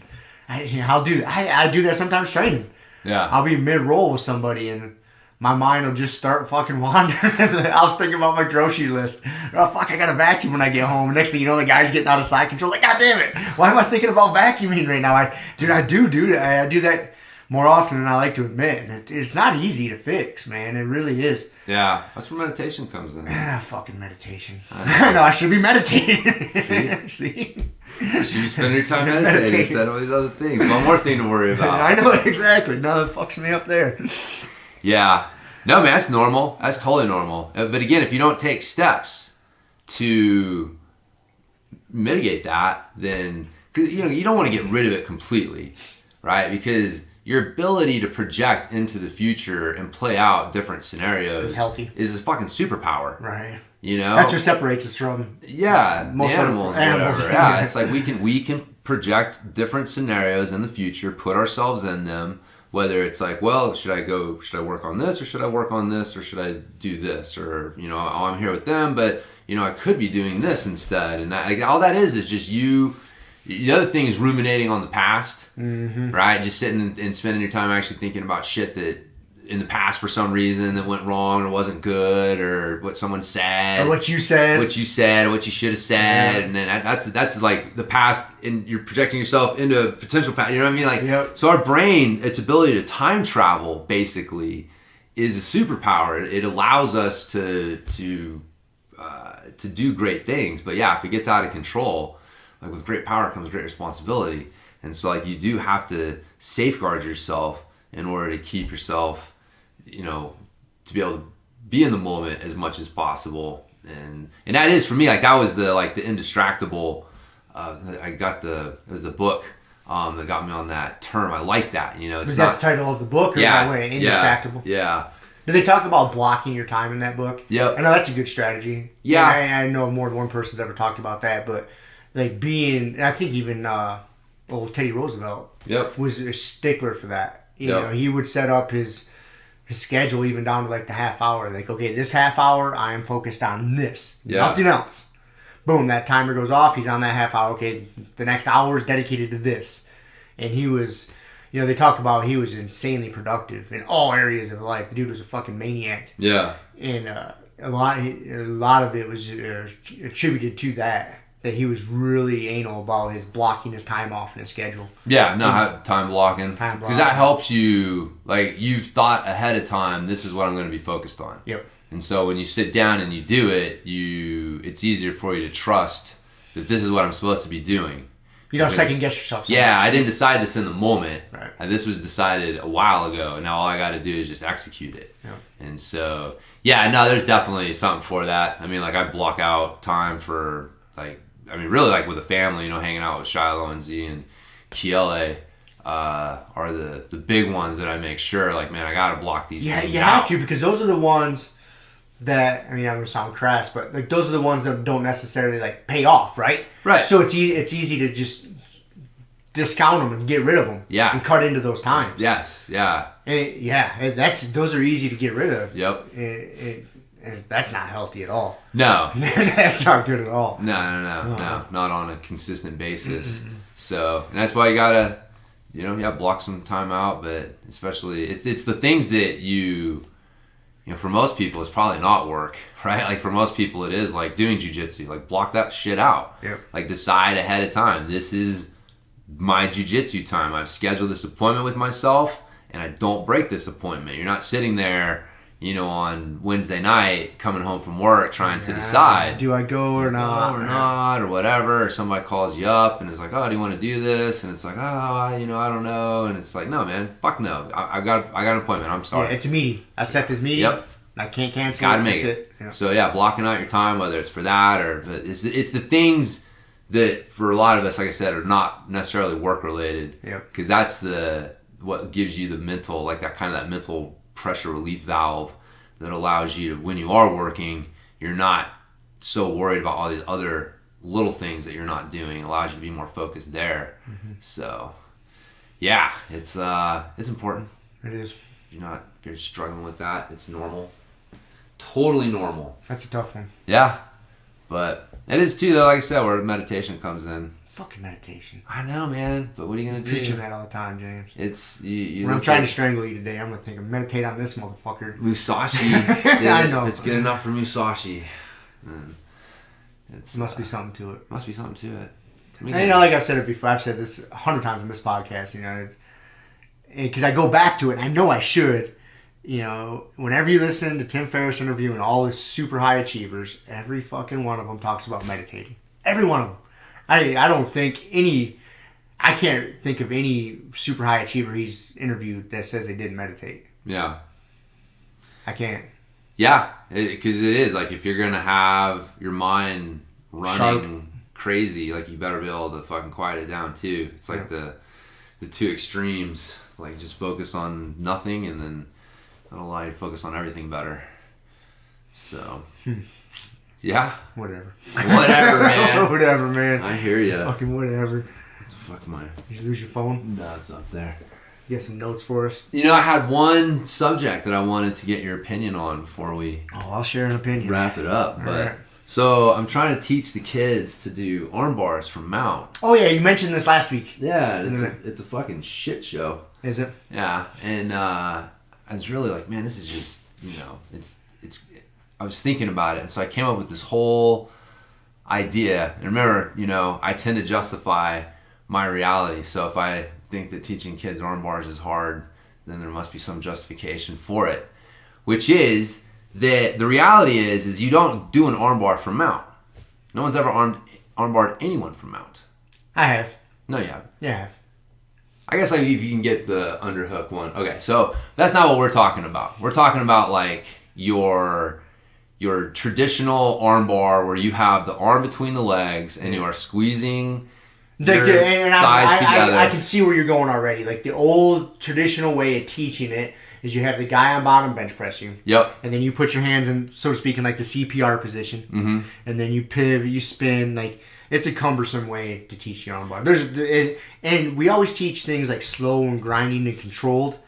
I'll do that. I do that sometimes training. Yeah. I'll be mid-roll with somebody, and my mind will just start fucking wandering. I'll think about my grocery list. Oh, fuck, I got to vacuum when I get home. Next thing you know, the guy's getting out of side control. Like, God damn it. Why am I thinking about vacuuming right now? I do that more often than I like to admit. It's not easy to fix, man. It really is. Yeah, that's where meditation comes in. Fucking meditation. I know, I should be meditating. See? You should spend your time meditating instead of all these other things. One more thing to worry about. I know, exactly. No, it fucks me up there. Yeah. No, man, that's normal. That's totally normal. But again, if you don't take steps to mitigate that, then you don't want to get rid of it completely, right? Because your ability to project into the future and play out different scenarios is a fucking superpower. Right. That's what separates us from most animals. Whatever. Yeah, it's like we can project different scenarios in the future, put ourselves in them. Whether it's like, well, should I work on this, or should I work on this, or should I do this, or I'm here with them, but I could be doing this instead, and all that is just you. The other thing is ruminating on the past, right? Just sitting and spending your time actually thinking about shit that in the past for some reason that went wrong or wasn't good, or what someone said, or what you said, what you should have said, and then that's like the past, and you're projecting yourself into a potential past. You know what I mean? Like, yep. So our brain, its ability to time travel, basically, is a superpower. It allows us to do great things. But yeah, if it gets out of control, like with great power comes great responsibility, and so like you do have to safeguard yourself in order to keep yourself, to be able to be in the moment as much as possible, and that is for me, like that was the indistractable. It was the book that got me on that term. I like that. It's was that the title of the book, or that way, Indistractable? Yeah. Do they talk about blocking your time in that book? Yep. I know that's a good strategy. Yeah. I know more than one person's ever talked about that, but like I think even Teddy Roosevelt was a stickler for that. He would set up his schedule even down to like the half hour. Like, okay, this half hour, I am focused on this. Yeah. Nothing else. Boom, that timer goes off. He's on that half hour. Okay, the next hour is dedicated to this. And he was, they talk about he was insanely productive in all areas of life. The dude was a fucking maniac. Yeah. And a lot of it was attributed to that he was really anal about his blocking his time off in his schedule. Yeah, time blocking. Because that helps you, like, you've thought ahead of time, this is what I'm going to be focused on. Yep. And so when you sit down and you do it, it's easier for you to trust that this is what I'm supposed to be doing. You don't second guess yourself. I didn't decide this in the moment. Right. And this was decided a while ago, and now all I got to do is just execute it. Yep. And so, there's definitely something for that. I mean, like, I block out time for, really, like, with a family, hanging out with Shiloh and Z and Kiele are the big ones that I make sure, like, man, I got to block these things you have to, because those are the ones that, I'm going to sound crass, but, like, those are the ones that don't necessarily, like, pay off, right? Right. So it's easy to just discount them and get rid of them. Yeah. And cut into those times. Yes, yeah. Those are easy to get rid of. Yep. That's not healthy at all. No. That's not good at all. No, not on a consistent basis. Mm-hmm. So, and that's why you gotta, block some time out, but especially, it's the things that for most people, it's probably not work, right? Like, for most people, it is like doing jiu-jitsu. Like, block that shit out. Yep. Like, decide ahead of time. This is my jiu-jitsu time. I've scheduled this appointment with myself, and I don't break this appointment. You're not sitting there, on Wednesday night, coming home from work, trying to decide, do I go or not, or whatever. Or somebody calls you up and is like, "Oh, do you want to do this?" And it's like, "Oh, I don't know." And it's like, "No, man, fuck no. I got an appointment. I'm sorry. Yeah, it's a meeting. I set this meeting. Yep. I can't cancel. Gotta make it. Yeah. So blocking out your time, whether it's for that or it's the things that for a lot of us, like I said, are not necessarily work related. Yep. Because that's what gives you the mental, like that mental pressure relief valve that allows you to, when you are working, you're not so worried about all these other little things that you're not doing. It allows you to be more focused there. Mm-hmm. So, it's important. It is. If you're struggling with that, it's normal. Totally normal. That's a tough one. Yeah. But it is too, though, like I said, where meditation comes in. fucking meditation. I know, man. But what are you going to do? Preaching that all the time, James. It's you when I'm trying to strangle you today, I'm going to think of meditate on this motherfucker. Musashi. I know. If it's good enough for Musashi, then must be something to it. Must be something to it. And, you know, like I've said it before, I've said this 100 times in this podcast, you know, because I go back to it, and I know I should. You know, whenever you listen to Tim Ferriss interview and all his super high achievers, every fucking one of them talks about meditating. Every one of them. I don't think I can't think of any super high achiever he's interviewed that says they didn't meditate. Yeah. I can't. Yeah, because it is like if you're gonna have your mind running crazy, like you better be able to fucking quiet it down too. It's like the two extremes. Like just focus on nothing, and then that'll allow you to focus on everything better. So, yeah. Whatever, man. Whatever, man. I hear you. Fucking whatever. What the fuck am I? Did you lose your phone? No, it's up there. You got some notes for us? You know, I had one subject that I wanted to get your opinion on before we I'll share an opinion. Wrap it up. But right. So I'm trying to teach the kids to do arm bars from mount. Oh yeah, you mentioned this last week. Yeah, it's a fucking shit show. Is it? Yeah, and I was really like, man, this is just, you know, it's. I was thinking about it, and so I came up with this whole idea. And remember, you know, I tend to justify my reality. So if I think that teaching kids arm bars is hard, then there must be some justification for it. Which is that the reality is you don't do an arm bar from mount. No one's ever arm barred anyone from mount. I have. No, you haven't. Yeah, I have. I guess like if you can get the underhook one. Okay, so that's not what we're talking about. We're talking about like your traditional arm bar where you have the arm between the legs and you are squeezing your thighs together. I can see where you're going already. Like the old traditional way of teaching it is you have the guy on bottom bench press you. Yep. And then you put your hands in, so to speak, in like the CPR position. Mm-hmm. And then you pivot, you spin. Like it's a cumbersome way to teach your arm bar. And we always teach things like slow and grinding and controlled.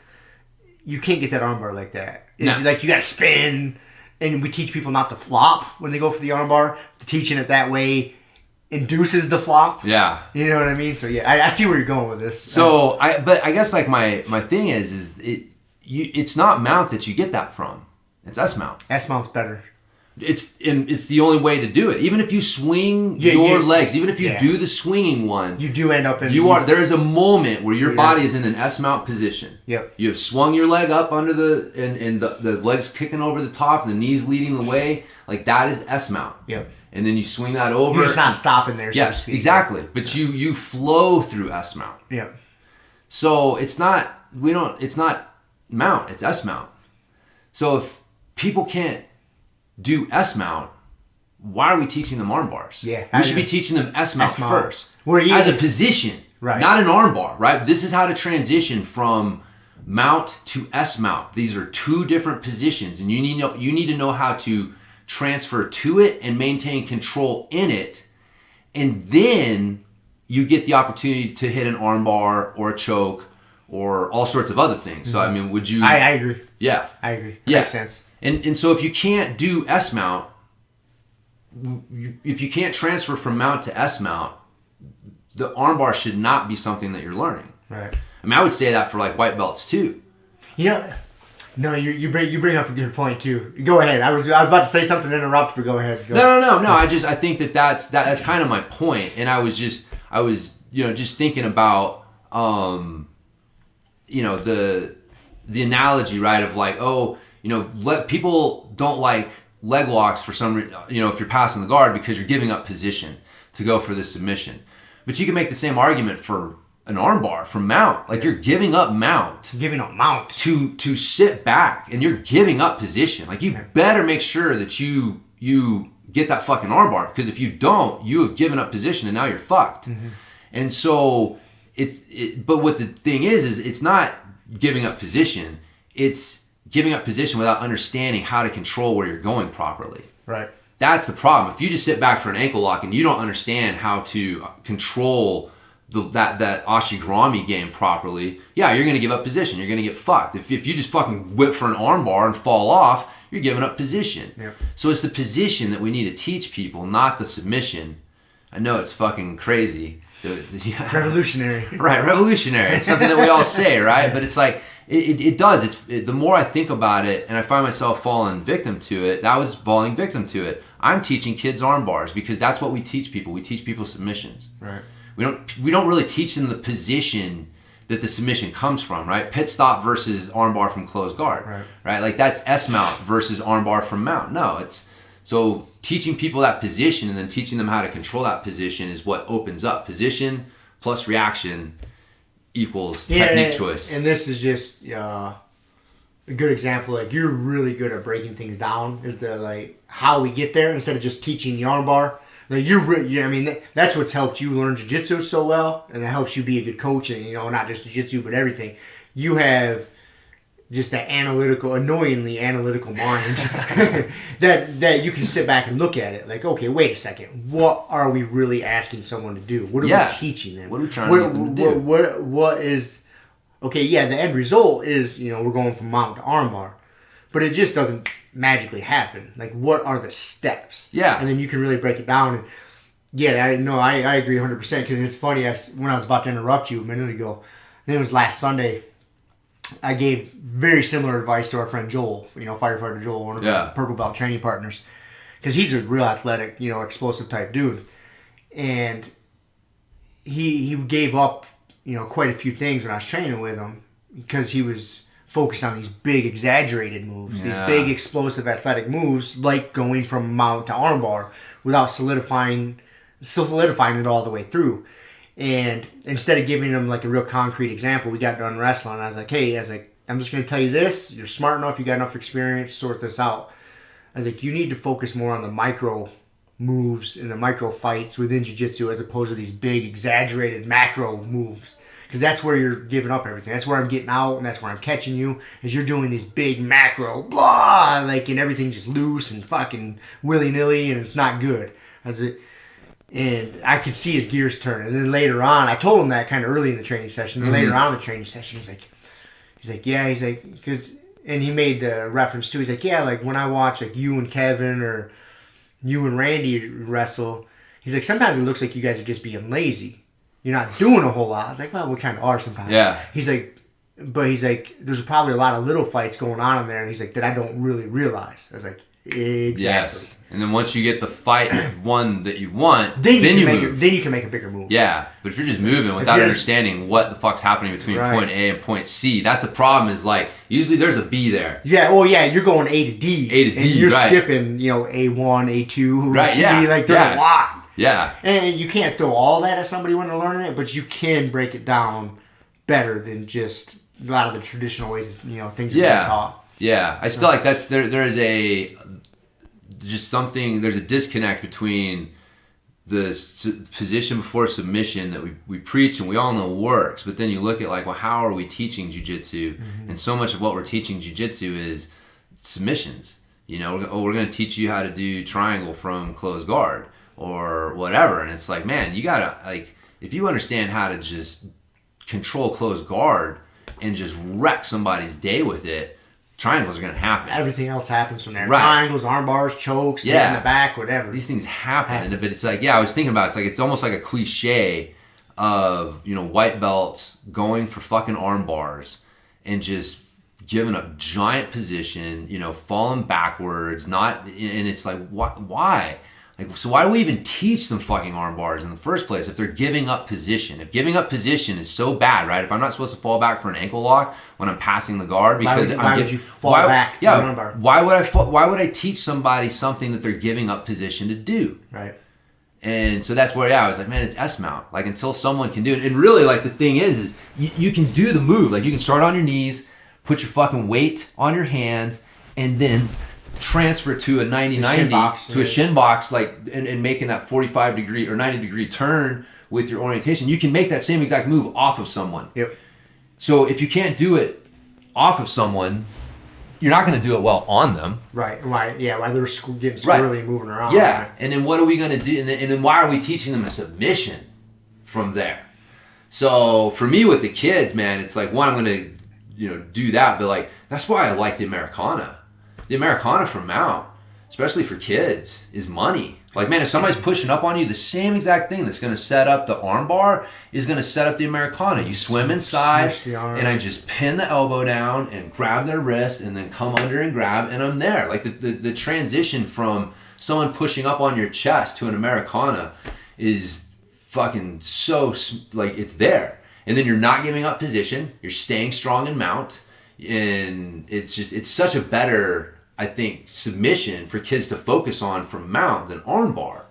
You can't get that arm bar like that. It's like you got to spin. And we teach people not to flop when they go for the arm bar. Teaching it that way induces the flop. Yeah. You know what I mean? So yeah, I see where you're going with this. So but I guess like my thing is it's not mount that you get that from. It's S mount. S mount's better. It's the only way to do it. Even if you swing your legs, even if you do the swinging one, you do end up in. There is a moment where your body is in an S mount position. Yep. You have swung your leg up under and the legs kicking over the top, the knees leading the way. Like that is S mount. Yep. And then you swing that over. You're just not stopping there. Yes, exactly. But you flow through S mount. Yep. So it's not mount. It's S mount. So if people can't do S mount, why are we teaching them arm bars? Yeah, we should be teaching them S mount first, as a position, right? Not an arm bar, right? This is how to transition from mount to S mount. These are two different positions, and you need to know how to transfer to it and maintain control in it, and then you get the opportunity to hit an arm bar or a choke or all sorts of other things. Mm-hmm. So I mean, would you? I agree. Yeah, I agree. That makes sense. And so if you can't do S mount, if you can't transfer from mount to S mount, the armbar should not be something that you're learning. Right. I mean, I would say that for like white belts too. Yeah. No, you bring up a good point too. Go ahead. I was about to say something, interrupt, but go ahead. No. I think that's kind of my point, and I was just thinking about the analogy, right, of like, oh, people don't like leg locks for some reason, if you're passing the guard because you're giving up position to go for the submission. But you can make the same argument for an arm bar from mount. Like you're giving up mount. Giving up mount. To sit back, and you're giving up position. Like you better make sure that you get that fucking arm bar, because if you don't, you have given up position and now you're fucked. Mm-hmm. And so but what the thing is it's not giving up position. It's giving up position without understanding how to control where you're going properly. Right. That's the problem. If you just sit back for an ankle lock and you don't understand how to control that ashigarami game properly, you're going to give up position. You're going to get fucked. If you just fucking whip for an arm bar and fall off, you're giving up position. Yep. So it's the position that we need to teach people, not the submission. I know it's fucking crazy. Revolutionary. Right, revolutionary. It's something that we all say, right? But it's like, it does. The more I think about it and I find myself falling victim to it, that was falling victim to it. I'm teaching kids arm bars because that's what we teach people. We teach people submissions. Right. We don't really teach them the position that the submission comes from, right? Pit stop versus arm bar from closed guard, right? Like that's S mount versus arm bar from mount. No, it's so teaching people that position and then teaching them how to control that position is what opens up. Position plus reaction equals technique choice. And this is just a good example. Like you're really good at breaking things down. Is the like how we get there instead of just teaching the arm bar. Like I mean, that's what's helped you learn jiu-jitsu so well, and it helps you be a good coach, and not just jiu-jitsu but everything. You have just that annoyingly analytical mind that you can sit back and look at it. Like, okay, wait a second, what are we really asking someone to do? What are we teaching them? What are we trying to get them to do? What is okay? Yeah, the end result is we're going from mount to armbar, but it just doesn't magically happen. Like, what are the steps? Yeah. And then you can really break it down. And yeah, I agree 100% because it's funny. When I was about to interrupt you a minute ago, I think it was last Sunday, I gave very similar advice to our friend Joel, firefighter Joel, one of the purple belt training partners, because he's a real athletic, explosive type dude. And he gave up, quite a few things when I was training with him because he was focused on these big exaggerated moves, these big explosive athletic moves, like going from mount to armbar without solidifying it all the way through. And instead of giving him like a real concrete example, we got done wrestling. I was like, hey, I'm just going to tell you this. You're smart enough. You got enough experience. Sort this out. I was like, you need to focus more on the micro moves and the micro fights within jiu-jitsu as opposed to these big exaggerated macro moves. Because that's where you're giving up everything. That's where I'm getting out, and that's where I'm catching you. Is you're doing these big macro, blah, like, and everything's just loose and fucking willy-nilly, and it's not good. And I could see his gears turn. And then later on, I told him that kind of early in the training session. And later on in the training session, he's like, because, and he made the reference too. He's like, yeah, like when I watch like you and Kevin or you and Randy wrestle, he's like, sometimes it looks like you guys are just being lazy. You're not doing a whole lot. I was like, well, we kind of are sometimes. Yeah. He's like, there's probably a lot of little fights going on in there. And he's like, that I don't really realize. I was like, exactly. Yes. And then once you get the fight one that you want, then you can make a bigger move. Yeah. But if you're just moving without understanding what the fuck's happening between point A and point C, that's the problem. Is like usually there's a B there. Yeah. Well, yeah. You're going A to D. And you're skipping, A1, A2, right? C. Yeah. Like there's a lot. Yeah. And you can't throw all that at somebody when they're learning it, but you can break it down better than just a lot of the traditional ways, things are being taught. Yeah. I still like there's a disconnect between the position before submission that we preach and we all know works, but then you look at like, well, how are we teaching jiu-jitsu? Mm-hmm. And so much of what we're teaching jiu-jitsu is submissions. We're going to teach you how to do triangle from closed guard or whatever. And it's like, man, you gotta, like, if you understand how to just control closed guard and just wreck somebody's day with it, triangles are gonna happen. Everything else happens from there. Right. Triangles, arm bars, chokes, in the back, whatever. These things happen. But it's like, I was thinking about it. It's like, it's almost like a cliche of, white belts going for fucking arm bars and just giving up giant position, falling backwards, and it's like, why? Like, so why do we even teach them fucking arm bars in the first place if they're giving up position? If giving up position is so bad, right? If I'm not supposed to fall back for an ankle lock when I'm passing the guard, because why would you fall back for an arm bar? Why would I teach somebody something that they're giving up position to do? Right. And so that's where I was like, man, it's S mount. Like, until someone can do it, and really, like, the thing is you can do the move. Like, you can start on your knees, put your fucking weight on your hands, and then transfer to a 90-90 to a shin box, like, and making that 45 degree or 90 degree turn with your orientation. You can make that same exact move off of someone. Yep. So if you can't do it off of someone, you're not going to do it well on them. Right. Yeah. Why they're getting squirrely and moving around. Yeah. Right. And then what are we going to do? And then why are we teaching them a submission from there? So for me with the kids, man, it's like, one, I'm going to, do that. But like, that's why I like the Americana. The Americana from mount especially for kids, is money. Like, man, if somebody's pushing up on you, the same exact thing that's going to set up the arm bar is going to set up the Americana. You swim inside, and I just pin the elbow down and grab their wrist and then come under and grab, and I'm there. Like, the transition from someone pushing up on your chest to an Americana is fucking so, like, it's there. And then you're not giving up position. You're staying strong in mount. And it's such a better, I think, submission for kids to focus on from mount than armbar.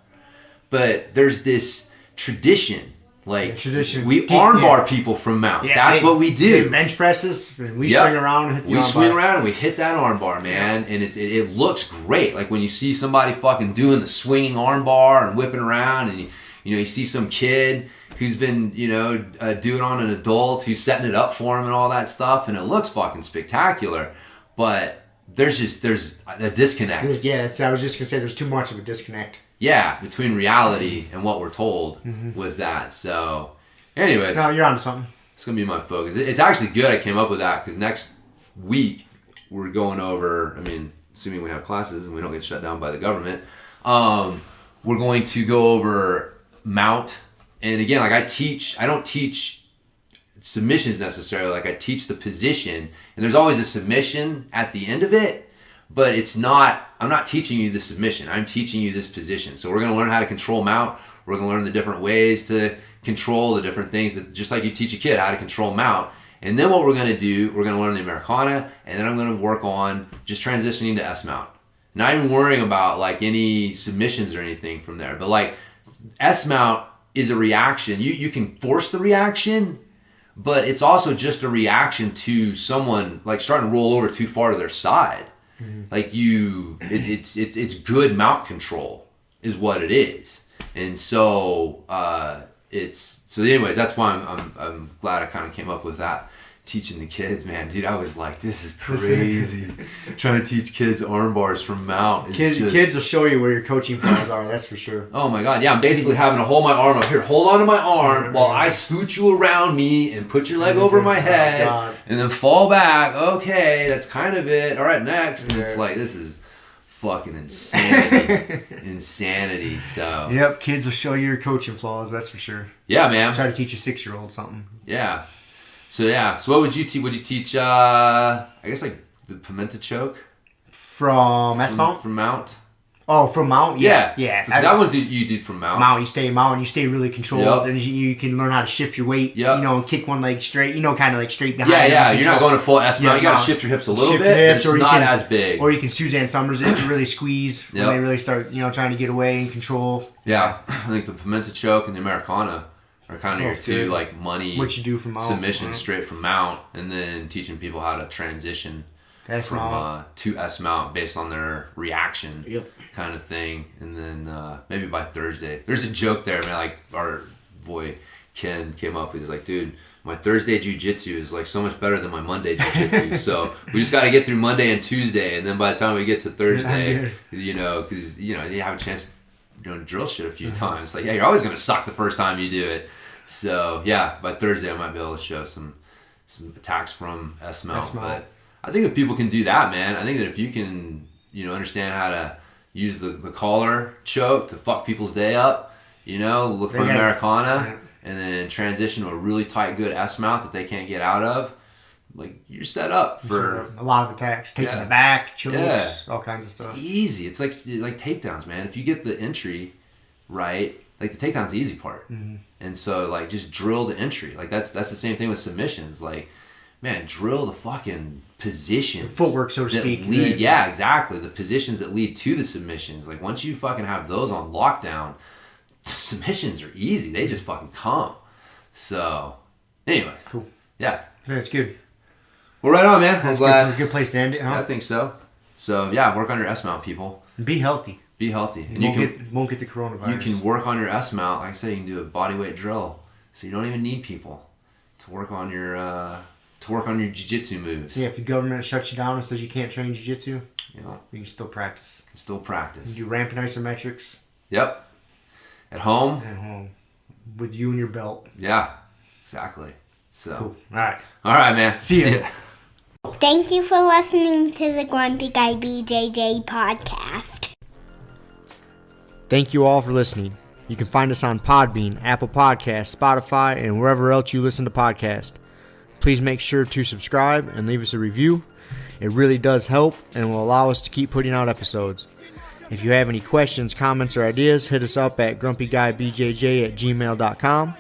But there's this tradition. Like, we armbar people from mount. Yeah, that's what we do. Bench presses. We swing around and hit the armbar. We swing around and we hit that armbar, man. And it looks great. Like, when you see somebody fucking doing the swinging armbar and whipping around, and you see some kid who's been, doing on an adult who's setting it up for him and all that stuff, and it looks fucking spectacular. But there's a disconnect. Yeah, I was just going to say there's too much of a disconnect. Yeah, between reality and what we're told with that. So, anyways. No, you're onto something. It's going to be my focus. It's actually good I came up with that, because next week we're going over, assuming we have classes and we don't get shut down by the government, we're going to go over mount. And again, like, I don't teach submissions necessarily. Like, I teach the position, and there's always a submission at the end of it, but I'm not teaching you the submission. I'm teaching you this position. So we're going to learn how to control mount. We're going to learn the different ways to control the different things, that just like you teach a kid how to control mount. And then what we're going to do, we're going to learn the Americana, and then I'm going to work on just transitioning to S mount. Not even worrying about like any submissions or anything from there, but like S mount is a reaction. You can force the reaction, but it's also just a reaction to someone like starting to roll over too far to their side. Like it's good mount control is what it is. And so anyways, that's why I'm glad I kind of came up with that. Teaching the kids, man, dude, I was like, this is crazy. Trying to teach kids arm bars from mount. Kids will show you where your coaching flaws are, that's for sure. Oh my God, yeah, I'm basically having to hold my arm up here. Hold on to my arm while I scoot you around me and put your leg over my head and then fall back. Okay, that's kind of it. All right, next. And it's like, this is fucking insanity. So yep, kids will show you your coaching flaws, that's for sure. Yeah, man. Try to teach a 6-year-old something. Yeah. So what would you teach? Would you teach I guess like the pimento choke from S mount? From mount? Oh, from mount? Yeah. Because that one you did from mount. Mount, you stay in mount and you stay really controlled, and you can learn how to shift your weight, and kick one leg straight, kind of like straight behind. Yeah, you're not going to full S mount. You got to shift your hips a little bit, hips, it's not as big. Or you can Suzanne Summers it and really squeeze when they really start, trying to get away and control. Yeah, I think the pimento choke and the Americana are kind of your two like money what you do from mount, submissions straight from mount, and then teaching people how to transition from to S mount based on their reaction kind of thing. And then maybe by Thursday, there's a joke there, man. Like our boy Ken came up with, he's like, dude, my Thursday jiu-jitsu is like so much better than my Monday jiu-jitsu. So we just got to get through Monday and Tuesday, and then by the time we get to Thursday, because you have a chance to drill shit a few times. Like, you're always gonna suck the first time you do it. So yeah, by Thursday I might be able to show some attacks from S mount. But I think if people can do that, man, I think that if you can, understand how to use the collar choke to fuck people's day up, look for Americana, and then transition to a really tight, good S mount that they can't get out of, like you're set up for a lot of attacks, taking it back, chokes, all kinds of stuff. It's easy. It's like takedowns, man. If you get the entry right, like the takedown's the easy part. And so, like, just drill the entry. Like, that's the same thing with submissions. Like, man, drill the fucking positions. The footwork, so to speak. Lead, yeah, exactly. The positions that lead to the submissions. Like, once you fucking have those on lockdown, the submissions are easy. They just fucking come. So, anyways. Cool. Yeah. That's good. Well, right on, man. I'm glad. A good place to end it, huh? Yeah, I think so. So, yeah, work on your S mount, people. Be healthy. Be healthy. And you won't get the coronavirus. You can work on your S mount. Like I said, you can do a bodyweight drill, so you don't even need people to work on your jiu-jitsu moves. Yeah, if the government shuts you down and says you can't train jiu-jitsu, you can still practice. You can do ramping isometrics. Yep. At home. With you and your belt. Yeah. Exactly. So. Cool. All right, man. See ya. Thank you for listening to the Grumpy Guy BJJ Podcast. Thank you all for listening. You can find us on Podbean, Apple Podcasts, Spotify, and wherever else you listen to podcasts. Please make sure to subscribe and leave us a review. It really does help and will allow us to keep putting out episodes. If you have any questions, comments, or ideas, hit us up at grumpyguybjj@gmail.com.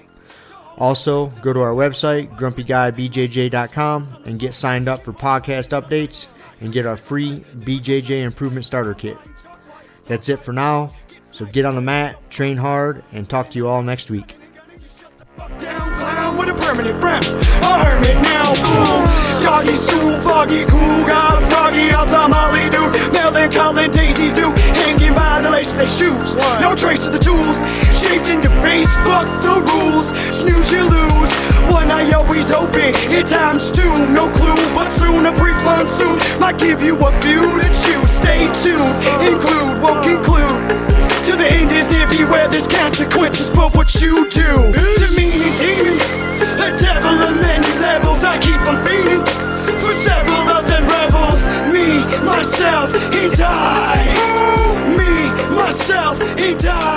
Also, go to our website, grumpyguybjj.com, and get signed up for podcast updates and get our free BJJ Improvement Starter Kit. That's it for now, so get on the mat, train hard, and talk to you all next week. Down clown with a permanent rep, a hermit now, boom. Doggy school, foggy cool, got a froggy outside Molly dude. Melancholy Daisy Duke, hanging by the lace of their shoes. No trace of the tools, shaped in your face, fuck the rules. Snooze you lose, one eye always open, in times two. No clue, but soon a brief monsoon might give you a view to choose. Stay tuned, include, won't conclude. To the end is near, beware there's consequences for what you do. To me and demon, a devil of many levels, I keep on feeding for several of them rebels. Me, myself, and I. Me, myself, and I.